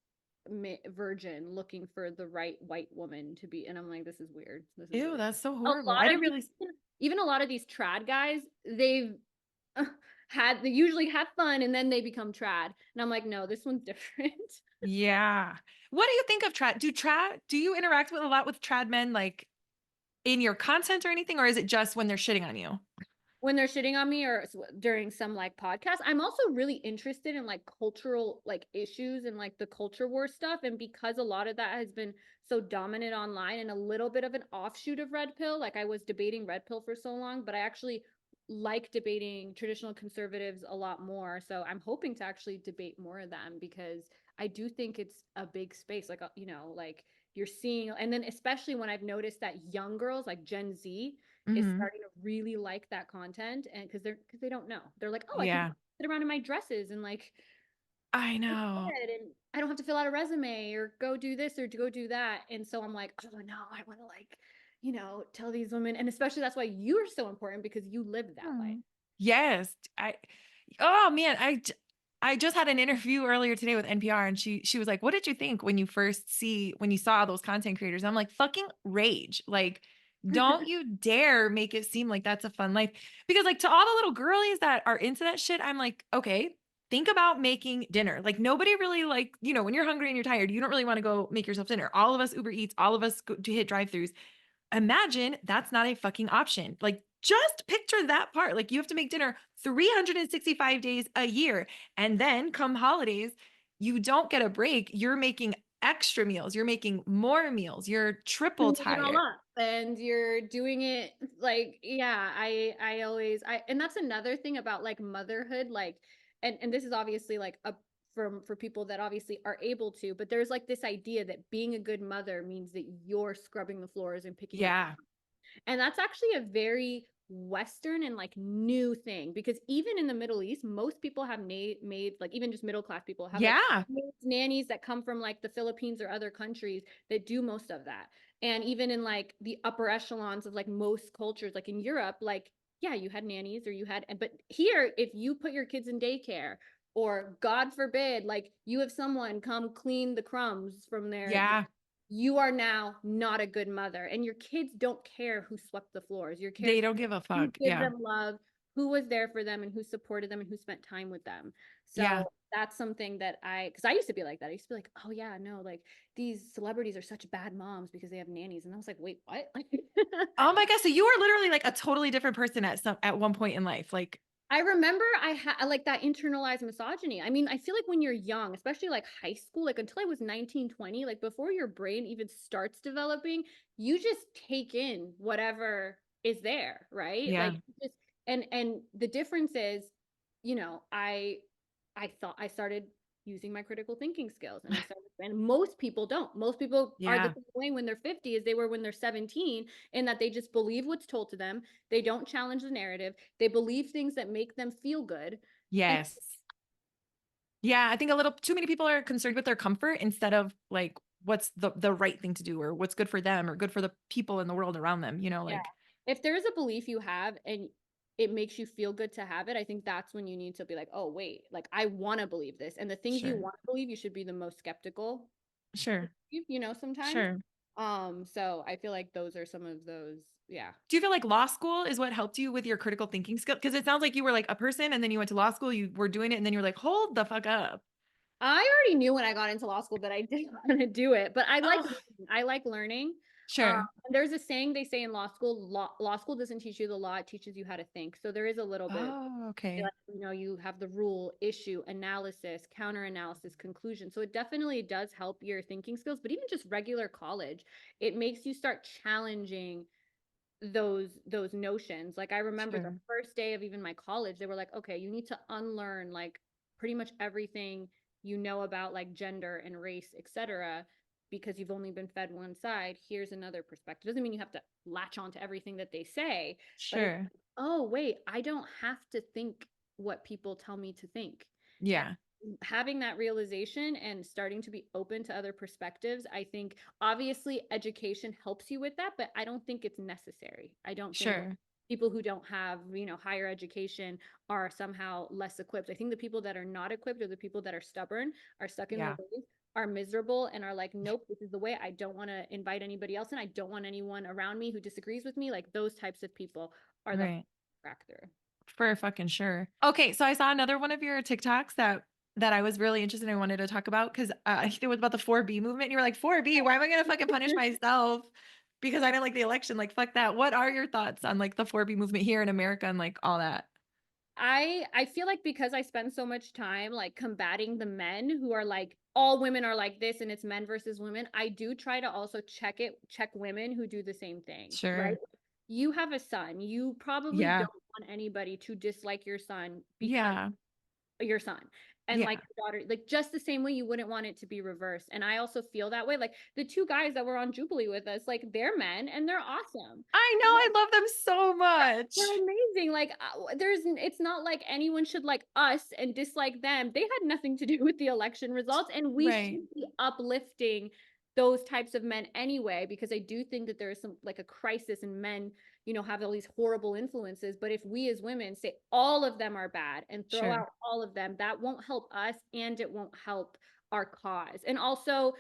virgin looking for the right white woman to be. And I'm like, this is weird. This is ew, really that's so a horrible. I lot didn't of really. even a lot of these trad guys, they've they usually have fun and then they become trad. And I'm like, no, this one's different. Yeah. What do you think of trad? Do you interact with a lot with trad men like in your content or anything, or is it just when they're shitting on you? When they're shitting on me or during some like podcast. I'm also really interested in like cultural like issues and like the culture war stuff, and because a lot of that has been so dominant online and a little bit of an offshoot of red pill, like I was debating red pill for so long, but I actually like debating traditional conservatives a lot more, so I'm hoping to actually debate more of them, because I do think it's a big space, like like you're seeing, and then especially when I've noticed that young girls like Gen Z is Hmm. starting to really like that content, and because they don't know, they're like, oh, I can Yeah, sit around in my dresses and like I know. and I don't have to fill out a resume or go do this or to go do that. And so I'm like, oh no, I want to like tell these women, and especially that's why you're so important, because you live that life. Hmm. Yes. Oh man, I just had an interview earlier today with NPR and she was like, "What did you think when you saw those content creators?" I'm like, "Fucking rage." Like, don't you dare make it seem like that's a fun life. Because like to all the little girlies that are into that shit, I'm like, "Okay, think about making dinner." Like nobody really like, when you're hungry and you're tired, you don't really want to go make yourself dinner. All of us Uber Eats, all of us go to hit drive-throughs. Imagine that's not a fucking option. Like, just picture that part. Like, you have to make dinner 365 days a year. And then come holidays, you don't get a break. You're making extra meals. You're making more meals. You're triple Cleaning it all tired. up, and you're doing it like, yeah, I always and that's another thing about like motherhood, like, and this is obviously like a for people that obviously are able to, but there's like this idea that being a good mother means that you're scrubbing the floors and picking the, Yeah. and that's actually a very Western and like new thing, because even in the Middle East, most people have made like, even just middle class people have like nannies that come from like the Philippines or other countries that do most of that. And even in like the upper echelons of like most cultures, like in Europe, like, yeah, you had nannies or you had, but here, if you put your kids in daycare, or God forbid, like you have someone come clean the crumbs from their, you are now not a good mother. And your kids don't care who swept the floors. Your kids, they don't give a who fuck. gave them love, who was there for them, and who supported them, and who spent time with them. So that's something that because I used to be like that. I used to be like, oh yeah, no, like these celebrities are such bad moms because they have nannies. And I was like, wait, what? Oh my God. So you were literally like a totally different person at one point in life. Like, I remember I had like that internalized misogyny. I mean, I feel like when you're young, especially like high school, like until I was 19, 20, like before your brain even starts developing, you just take in whatever is there, right? Like just and the difference is, you know, I thought I started using my critical thinking skills, and I started, and most people don't. Most people are the same way when they're 50 as they were when they're 17, in that they just believe what's told to them. They don't challenge the narrative. They believe things that make them feel good. yes. Yeah, I think a little too many people are concerned with their comfort instead of like what's the right thing to do or what's good for them or good for the people in the world around them, you know, like if there's a belief you have and it makes you feel good to have it, I think that's when you need to be like, oh wait, like I want to believe this. And the things you want to believe, you should be the most skeptical. You know, sometimes. So I feel like those are some of those. Yeah. Do you feel like law school is what helped you with your critical thinking skill? Because it sounds like you were like a person and then you went to law school, you were doing it, and then you were like, hold the fuck up. I already knew when I got into law school that I didn't want to do it, but I like learning. There's a saying they say in law school, law school doesn't teach you the law, it teaches you how to think. So there is a little bit, like, you know, you have the rule, issue, analysis, counter analysis, conclusion. So it definitely does help your thinking skills, but even just regular college, it makes you start challenging those notions. Like I remember the first day of even my college, they were like, okay, you need to unlearn like pretty much everything you know about like gender and race, etc., because you've only been fed one side. Here's another perspective. Doesn't mean you have to latch on to everything that they say, but it's like, oh wait, I don't have to think what people tell me to think. And having that realization and starting to be open to other perspectives, I think obviously education helps you with that, but I don't think it's necessary. I don't think people who don't have, you know, higher education are somehow less equipped. I think the people that are not equipped, or the people that are stubborn, are stuck in their ways, are miserable, and are like, nope, this is the way. I don't want to invite anybody else in. I don't want anyone around me who disagrees with me. Like those types of people are the crack through. For fucking sure. Okay, so I saw another one of your TikToks that I was really interested in. I wanted to talk about because I think it was about the 4B movement. And you were like, 4B, why am I going to fucking punish myself because I didn't like the election? Like, fuck that. What are your thoughts on like the 4B movement here in America and like all that? I feel like because I spend so much time like combating the men who are like, all women are like this and it's men versus women, I do try to also check women who do the same thing. Right? You have a son. You probably don't want anybody to dislike your son because your son, and like your daughter, like just the same way you wouldn't want it to be reversed. And I also feel that way. Like the two guys that were on Jubilee with us, like they're men and they're awesome. I know, I love them so much. They're amazing. Like it's not like anyone should like us and dislike them. They had nothing to do with the election results, and we should be uplifting those types of men anyway, because I do think that there is some like a crisis in men, you know, have all these horrible influences. But if we as women say all of them are bad and throw out all of them, that won't help us, and it won't help our cause. And also,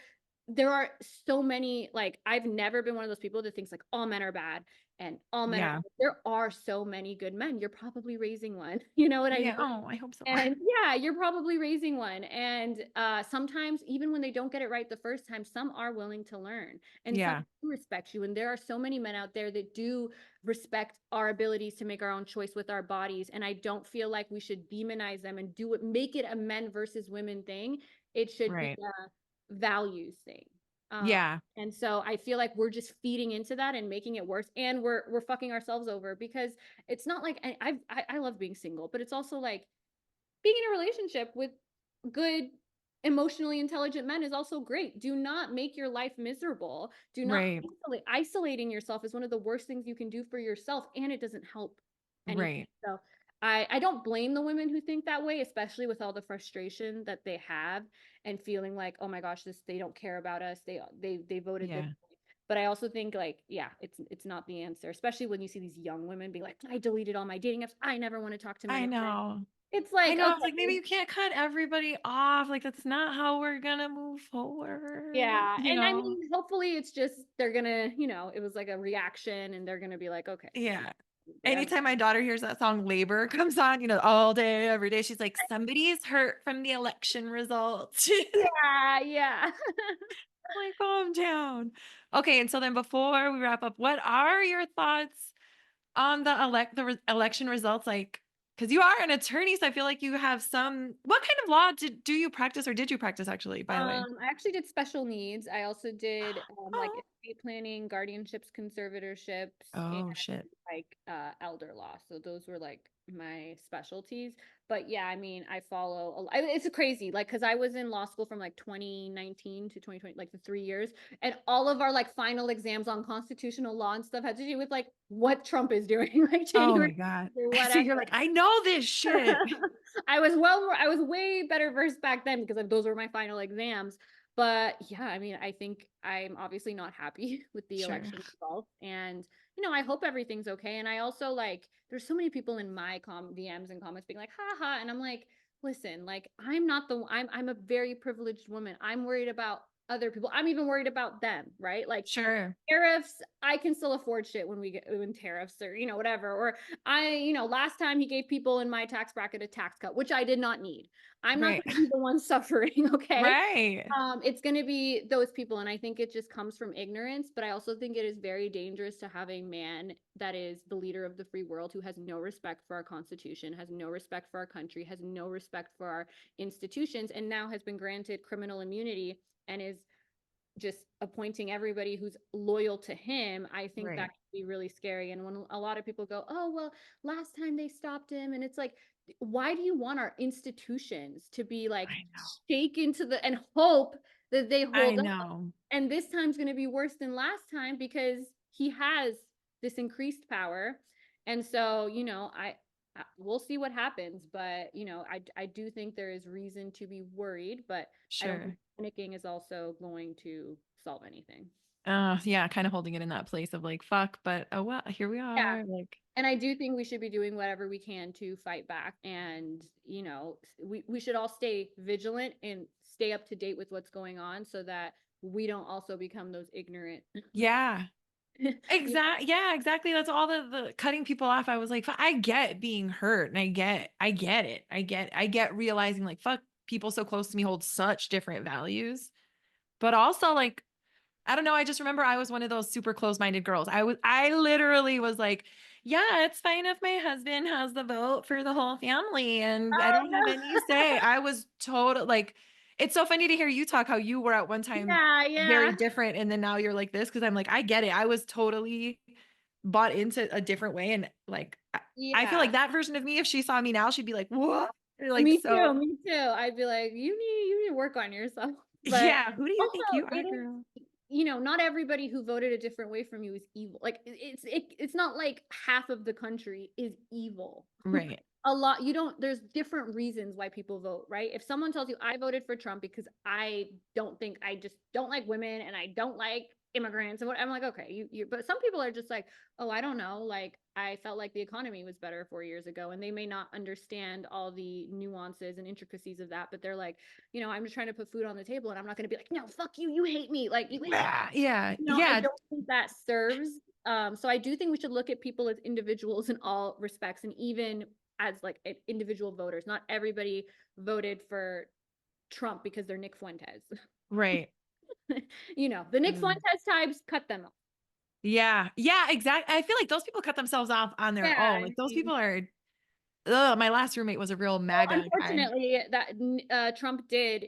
there are so many, like, I've never been one of those people that thinks like all men are bad and all men are, there are so many good men. You're probably raising one, you know what I mean? Oh, I hope so. And you're probably raising one. And sometimes even when they don't get it right the first time, some are willing to learn, and some do respect you. And there are so many men out there that do respect our abilities to make our own choice with our bodies. And I don't feel like we should demonize them and make it a men versus women thing. It should be a values thing. And so I feel like we're just feeding into that and making it worse, and we're fucking ourselves over, because it's not like I love being single, but it's also like being in a relationship with good emotionally intelligent men is also great. Do not make your life miserable. Do not isolate. Isolating yourself is one of the worst things you can do for yourself, and it doesn't help anything. So I don't blame the women who think that way, especially with all the frustration that they have and feeling like, oh my gosh, they don't care about us. They voted this. But I also think like, yeah, it's not the answer, especially when you see these young women be like, I deleted all my dating apps. I never want to talk to men. I know. It's like, I know. It's like, maybe you can't cut everybody off. Like, that's not how we're gonna move forward. Yeah. And I mean, hopefully it's just, they're gonna, it was like a reaction and they're gonna be like, okay. Yeah. Anytime my daughter hears that song Labor comes on, all day, every day, she's like, somebody's hurt from the election results. Yeah. Like, calm down. Okay, and so then before we wrap up, what are your thoughts on the election results? Like, because you are an attorney, so I feel like you have some. What kind of law do you practice, or did you practice actually? By the way, I actually did special needs. I also did like oh, estate planning, guardianships, conservatorships, and oh shit. like elder law. So those were like my specialties. But yeah, I mean, I follow. It's crazy, like, because I was in law school from like 2019 to 2020, like the 3 years, and all of our like final exams on constitutional law and stuff had to do with like what Trump is doing, like Oh my January god. or So whatever. you're like, I know this shit. I was way better versed back then because those were my final exams. But yeah, I mean, I think I'm obviously not happy with the election results. And, I hope everything's okay. And I also like, there's so many people in my DMs and comments being like, haha. And I'm like, listen, like, I'm a very privileged woman. I'm worried about other people. I'm even worried about them, right? Like, tariffs, I can still afford shit when tariffs or, whatever. Or last time he gave people in my tax bracket a tax cut, which I did not need. I'm not going to be the one suffering, okay? Right. It's going to be those people. And I think it just comes from ignorance. But I also think it is very dangerous to have a man that is the leader of the free world who has no respect for our Constitution, has no respect for our country, has no respect for our institutions, and now has been granted criminal immunity and is just appointing everybody who's loyal to him. I think that can be really scary. And when a lot of people go, oh, well, last time they stopped him, and it's like, why do you want our institutions to be like shaken to the and hope that they hold up? And this time's going to be worse than last time because he has this increased power. And so, we'll see what happens, but I do think there is reason to be worried, but I don't think panicking is also going to solve anything. Yeah, kind of holding it in that place of like, fuck, but oh well, here we are. Yeah. Like, and I do think we should be doing whatever we can to fight back, and we should all stay vigilant and stay up to date with what's going on so that we don't also become those ignorant. Yeah. Exactly. Yeah, exactly. That's all the cutting people off. I was like, I get being hurt, and I get it. I get realizing like, fuck, people so close to me hold such different values. But also like, I don't know. I just remember I was one of those super close-minded girls. I literally was like, yeah, it's fine if my husband has the vote for the whole family and I don't have any say. I was total like, it's so funny to hear you talk how you were at one time very different. And then now you're like this. Cause I'm like, I get it. I was totally bought into a different way. And like, I feel like that version of me, if she saw me now, she'd be like, what? Like, me too. I'd be like, you need to work on yourself. But yeah, who do you think you are, girl? Not everybody who voted a different way from you is evil. Like it's not like half of the country is evil. Right. A lot, there's different reasons why people vote, right? If someone tells you I voted for Trump because I just don't like women and I don't like immigrants and what, I'm like, okay, but some people are just like, oh, I don't know, like I felt like the economy was better 4 years ago, and they may not understand all the nuances and intricacies of that, but they're like, I'm just trying to put food on the table, and I'm not going to be like, no, fuck you, you hate me, like you hate me. Yeah. I don't think that serves. So I do think we should look at people as individuals in all respects, and even as like individual voters. Not everybody voted for Trump because they're Nick Fuentes. Right. The Nick Fuentes types, cut them off. Yeah, exactly. I feel like those people cut themselves off on their own. Like those people are. My last roommate was a real MAGA unfortunately, guy. That Trump did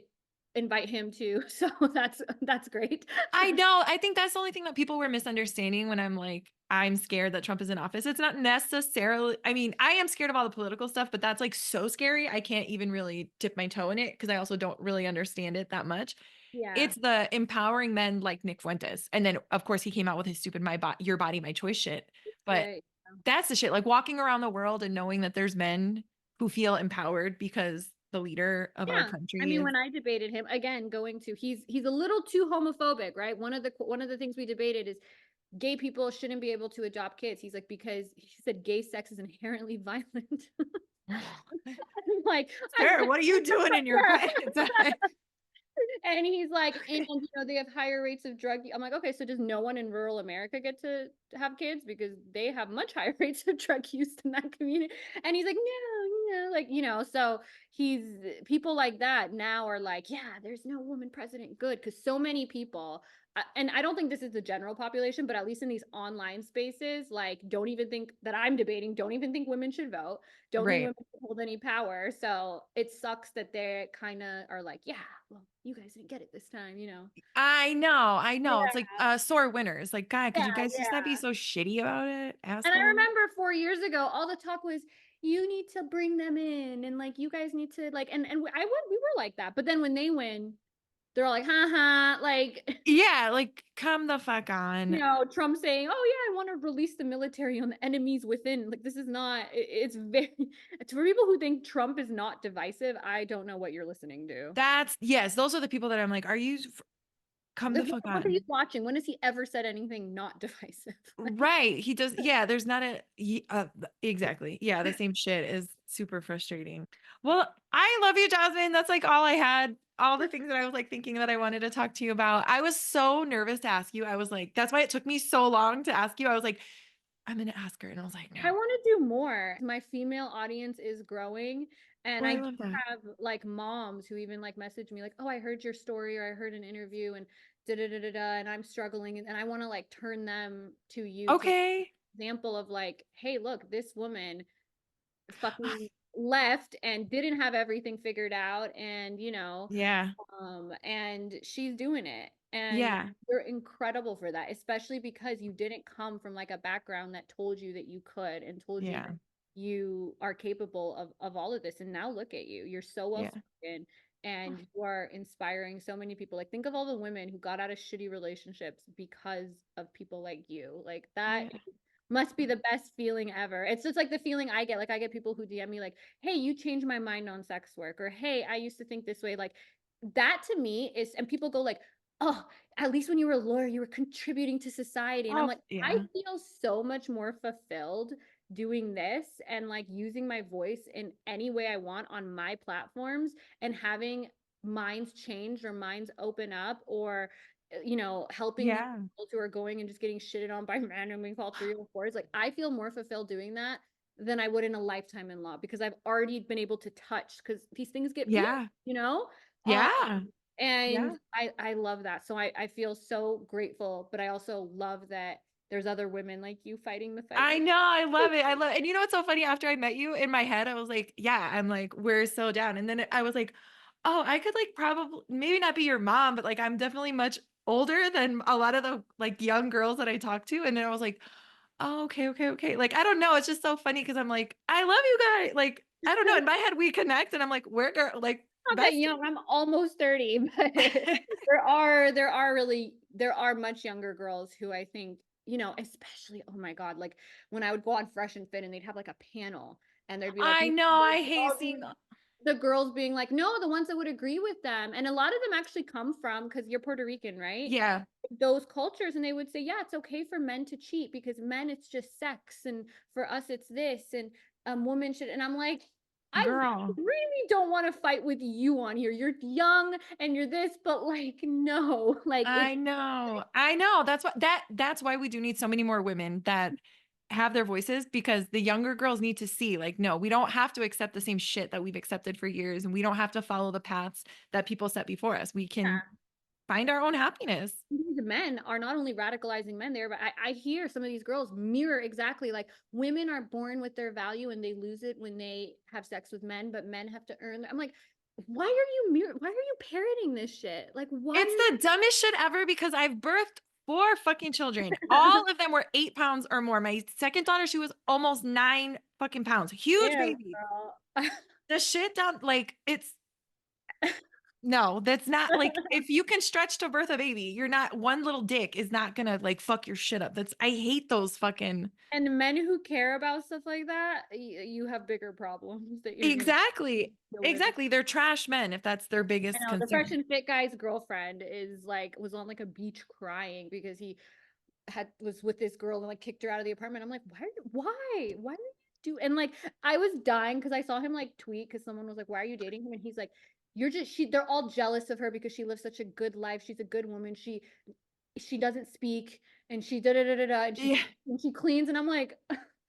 invite him to, so that's great. I know. I think that's the only thing that people were misunderstanding when I'm like, I'm scared that Trump is in office. It's not necessarily, I mean, I am scared of all the political stuff, but that's like so scary. I can't even really dip my toe in it because I also don't really understand it that much. Yeah. It's the empowering men like Nick Fuentes. And then of course he came out with his stupid your body, my choice shit. But Right. that's the shit. Like walking around the world and knowing that there's men who feel empowered because the leader of our Yeah. I country mean, is. when I debated him again, he's a little too homophobic, right? One of the things we debated is gay people shouldn't be able to adopt kids. He's like, because he said gay sex is inherently violent. I'm like, Sir, what are you doing in your private time? and he's like, and you know, they have higher rates of drug. I'm like, okay, so does no one in rural America get to have kids because they have much higher rates of drug use in that community? And he's like, no, you know, like, you know, so he's people like that now are like, yeah, there's no woman president, good, because so many people. And I don't think this is the general population, but at least in these online spaces, like, don't even think that I'm debating, don't even think women should vote, don't think Right. women should hold any power. So it sucks that they kind of are like, yeah, well, you guys didn't get it this time, you know? I know. It's like Yeah, sore winners. Like, God, could yeah, you guys just not be yeah. so shitty about it, And I asshole? remember 4 years ago, all the talk was, you need to bring them in, and like, you guys need to like, and we were like that. But then when they win, they're all like, haha, like, Yeah, like come the fuck you on. know, Trump saying, oh yeah, I want to release the military on the enemies within. Like, this is not, it's very, it's for people who think Trump is not divisive. I don't know what you're listening to. That's yes, those are the people that I'm like, are you come the fuck What are you on? watching? When has he ever said anything not divisive? Right. He does. Yeah, there's not exactly. Yeah, the same shit is super frustrating. Well, I love you, Jasmine. That's like all I had. All the things that I was like thinking that I wanted to talk to you about. I was so nervous to ask you. I was like, that's why it took me so long to ask you. I was like, I'm gonna ask her. And I was like, I no. want to do more. My female audience is growing, and Well, I I do love that. have like moms who even like message me like, "Oh, I heard your story or I heard an interview and da da da da da," and I'm struggling, and I want to like turn them to you to Okay. example of like, "Hey, look, this woman fucking left and didn't have everything figured out, and you know, Yeah. and she's doing it." And Yeah. you're incredible for that, especially because you didn't come from like a background that told you that you could and told you Yeah. that you are capable of all of this. And now look at you. You're so well Yeah. spoken and you are inspiring so many people. Like, think of all the women who got out of shitty relationships because of people like you. Like, that Yeah. must be the best feeling ever. It's just like the feeling I get. Like, I get people who DM me like, "Hey, you changed my mind on sex work," or "Hey, I used to think this way." Like, that to me is, and people go like, "Oh, at least when you were a lawyer, you were contributing to society." And I'm Oh, like, I yeah. feel so much more fulfilled doing this and like using my voice in any way I want on my platforms and having minds change or minds open up or you know, helping these Yeah. girls who are going and just getting shitted on by men and being called 304s. Like, I feel more fulfilled doing that than I would in a lifetime in law because I've already been able to touch because these things get real, Yeah. you know? Um, Yeah. and Yeah. I love that. So I feel so grateful, but I also love that there's other women like you fighting the fight I with know. I love it. I love it. And you know what's so funny? After I met you in my head, I was like, yeah, I'm like, we're so down. And then I was like, oh, I could like probably maybe not be your mom, but like I'm definitely much older than a lot of the like young girls that I talk to. And then I was like, oh, okay, okay, okay. Like, I don't know. It's just so funny because I'm like, I love you guys. Like, I don't know. In my head, we connect and I'm like, we're girl, like not that besties. young. I'm almost 30, but there are much younger girls who I think, you know, especially, oh my God, like when I would go on Fresh and Fit and they'd have like a panel and there'd be like I know. I hate all these seeing. the girls being like, no, the ones that would agree with them. And a lot of them actually come from, because you're Puerto Rican, right? Yeah, Those cultures, and they would say, yeah, it's okay for men to cheat because men, it's just sex, and for us, it's this, and women should. And I'm like, I girl. really don't want to fight with you on here. You're young and you're this, but like, no, like I it's know. I know. That's why we do need so many more women that have their voices because the younger girls need to see like no, we don't have to accept the same shit that we've accepted for years and we don't have to follow the paths that people set before us. We can find our own happiness. these men are not only radicalizing men there, but I hear some of these girls mirror exactly like women are born with their value and they lose it when they have sex with men, but men have to earn. I'm like, why are you parroting this shit? Like, why It's are the dumbest shit ever because I've birthed 4 fucking children. All of them were 8 pounds or more. My second daughter, she was almost 9 fucking pounds. Huge Ew, baby. girl. The shit down, like, it's no, that's not like if you can stretch to birth a baby, you're not one little dick is not gonna like fuck your shit up. That's I hate those fucking And men who care about stuff like that, you have bigger problems that you're gonna exactly. deal with. Exactly. They're trash men if that's their I biggest know the fresh concern. and fit guy's girlfriend is like was on like a beach crying because he was with this girl and like kicked her out of the apartment. I'm like, why did you do? And like I was dying because I saw him like tweet because someone was like, why are you dating him? And he's like, you're just they're all jealous of her because she lives such a good life. She's a good woman. She doesn't speak and she da da da da da Yeah. and she cleans. And I'm like,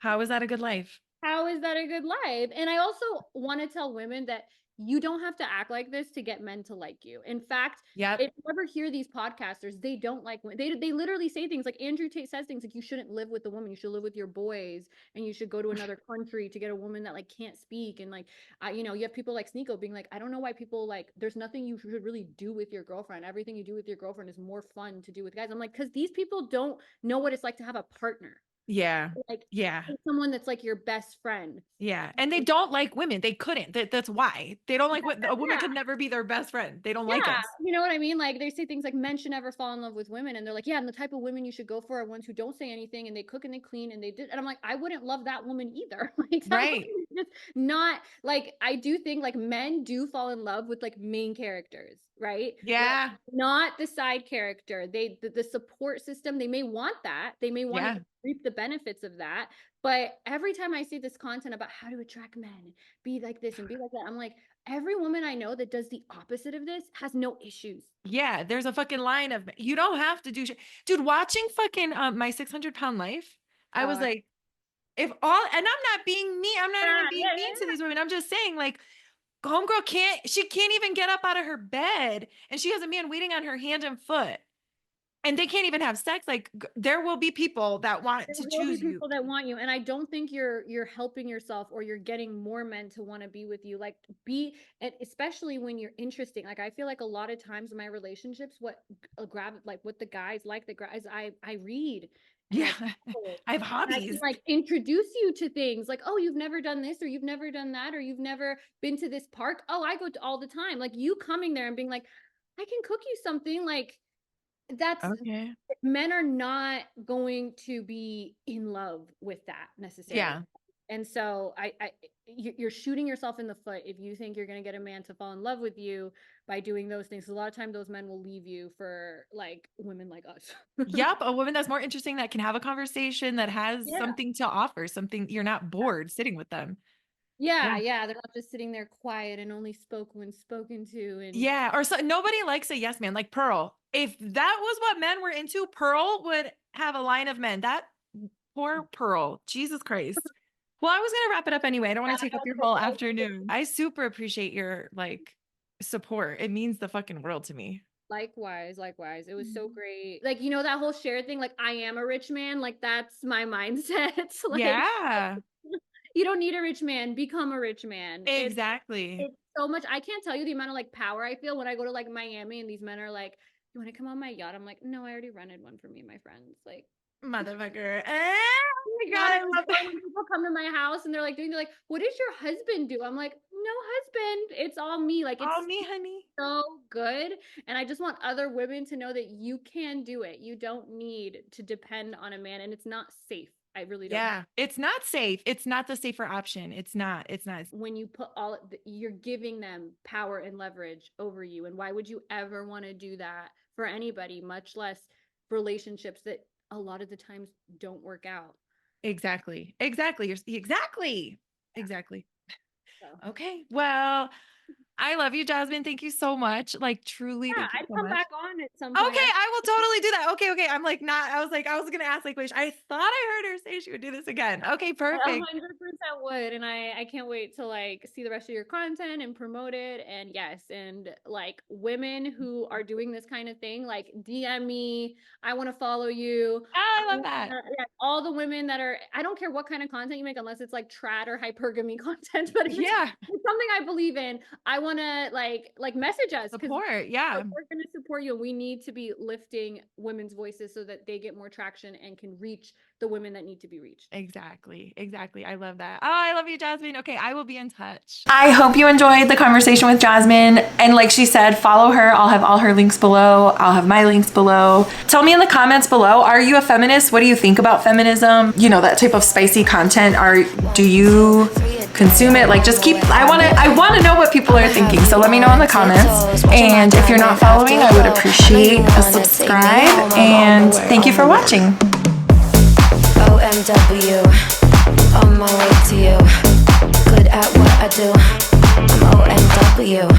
How is that a good life? how is that a good life? And I also want to tell women that you don't have to act like this to get men to like you. In fact, Yep. if you ever hear these podcasters, they don't like women. They literally say things like Andrew Tate says things like you shouldn't live with a woman, you should live with your boys, and you should go to another country to get a woman that like can't speak. And like, you have people like Sneeko being like, I don't know why people like. There's nothing you should really do with your girlfriend. Everything you do with your girlfriend is more fun to do with guys. I'm like, because these people don't know what it's like to have a partner. Yeah. Like Yeah. someone that's like your best friend. Yeah. And they don't like women. They couldn't. That's why. They don't like what a woman Yeah. could never be their best friend. They don't like Yeah, us. you know what I mean? Like they say things like men should never fall in love with women, and they're like, yeah, and the type of women you should go for are ones who don't say anything and they cook and they clean and they did. And I'm like, I wouldn't love that woman either. Like that Right. woman is just not like I do think like men do fall in love with like main characters, right? Yeah. Like, not the side character. The support system. They may want that. They may want Yeah. to reap the benefits of that. But every time I see this content about how to attract men, be like this and be like that, I'm like, every woman I know that does the opposite of this has no issues. Yeah. There's a fucking line of you don't have to do shit. Dude, watching fucking My 600-Pound Life, I was like, if all and I'm not being mean, I'm not even being mean to these women. I'm just saying, like, homegirl can't even get up out of her bed and she has a man waiting on her hand and foot. And they can't even have sex. Like there will be people that want to choose you. People that want you, and I don't think you're helping yourself or you're getting more men to want to be with you. Like and especially when you're interesting. Like I feel like a lot of times in my relationships, what what the guys like, the guys I read. Yeah, I have hobbies. I can like introduce you to things like, oh, you've never done this, or you've never done that, or you've never been to this park. Oh, I go to all the time. Like you coming there and being like, I can cook you something like. That's okay. Men are not going to be in love with that necessarily. Yeah. And so you're shooting yourself in the foot if you think you're going to get a man to fall in love with you by doing those things. A lot of time those men will leave you for like women like us. Yep. A woman that's more interesting, that can have a conversation, that has something to offer, something you're not bored sitting with them. Yeah. They're not just sitting there quiet and only spoke when spoken to. And yeah. Or so nobody likes a yes man like Pearl. If that was what men were into, Pearl would have a line of men. That poor Pearl. Jesus Christ. Well, I was going to wrap it up anyway. I don't want to take up your whole afternoon. I super appreciate your like support. It means the fucking world to me. Likewise. It was so great. Like, that whole share thing, like I am a rich man. Like that's my mindset. Like, yeah. You don't need a rich man, become a rich man. Exactly. It's so much. I can't tell you the amount of like power I feel when I go to like Miami and these men are like, you want to come on my yacht? I'm like, no, I already rented one for me and my friends. Like, motherfucker. Oh my God, I love that. When people come to my house and they're like, what does your husband do? I'm like, no husband. It's all me. Like, it's all me, honey. So good. And I just want other women to know that you can do it. You don't need to depend on a man, and it's not safe. I really don't. Yeah, it's not safe. It's not the safer option. It's not. When you put you're giving them power and leverage over you. And why would you ever want to do that for anybody, much less relationships that a lot of the times don't work out? Exactly. Exactly. So. Okay. Well, I love you, Jazmen. Thank you so much. Like truly, thank you so much. I'd come back on at some point. Okay, I will totally do that. Okay. I'm like not. I was gonna ask like, wait. I thought I heard her say she would do this again. Okay, perfect. 100% would, and I can't wait to like see the rest of your content and promote it. And yes, and like women who are doing this kind of thing, like DM me. I want to follow you. Oh, I love that. All the women that are. I don't care what kind of content you make, unless it's like trad or hypergamy content. But if it's something I believe in, I want to like message us. Support. Yeah, we're going to support support you, and we need to be lifting women's voices so that they get more traction and can reach the women that need to be reached. Exactly. I love that. Oh, I love you, Jazmen. Okay, I will be in touch. I hope you enjoyed the conversation with Jazmen. And like she said, follow her. I'll have all her links below. I'll have my links below. Tell me in the comments below, are you a feminist? What do you think about feminism? You know, that type of spicy content. Do you consume it? Like, just keep, I want to know what people are thinking. So let me know in the comments. And if you're not following, I would appreciate a subscribe. And thank you for watching. OMW, on my way to you. Good at what I do. I'm OMW.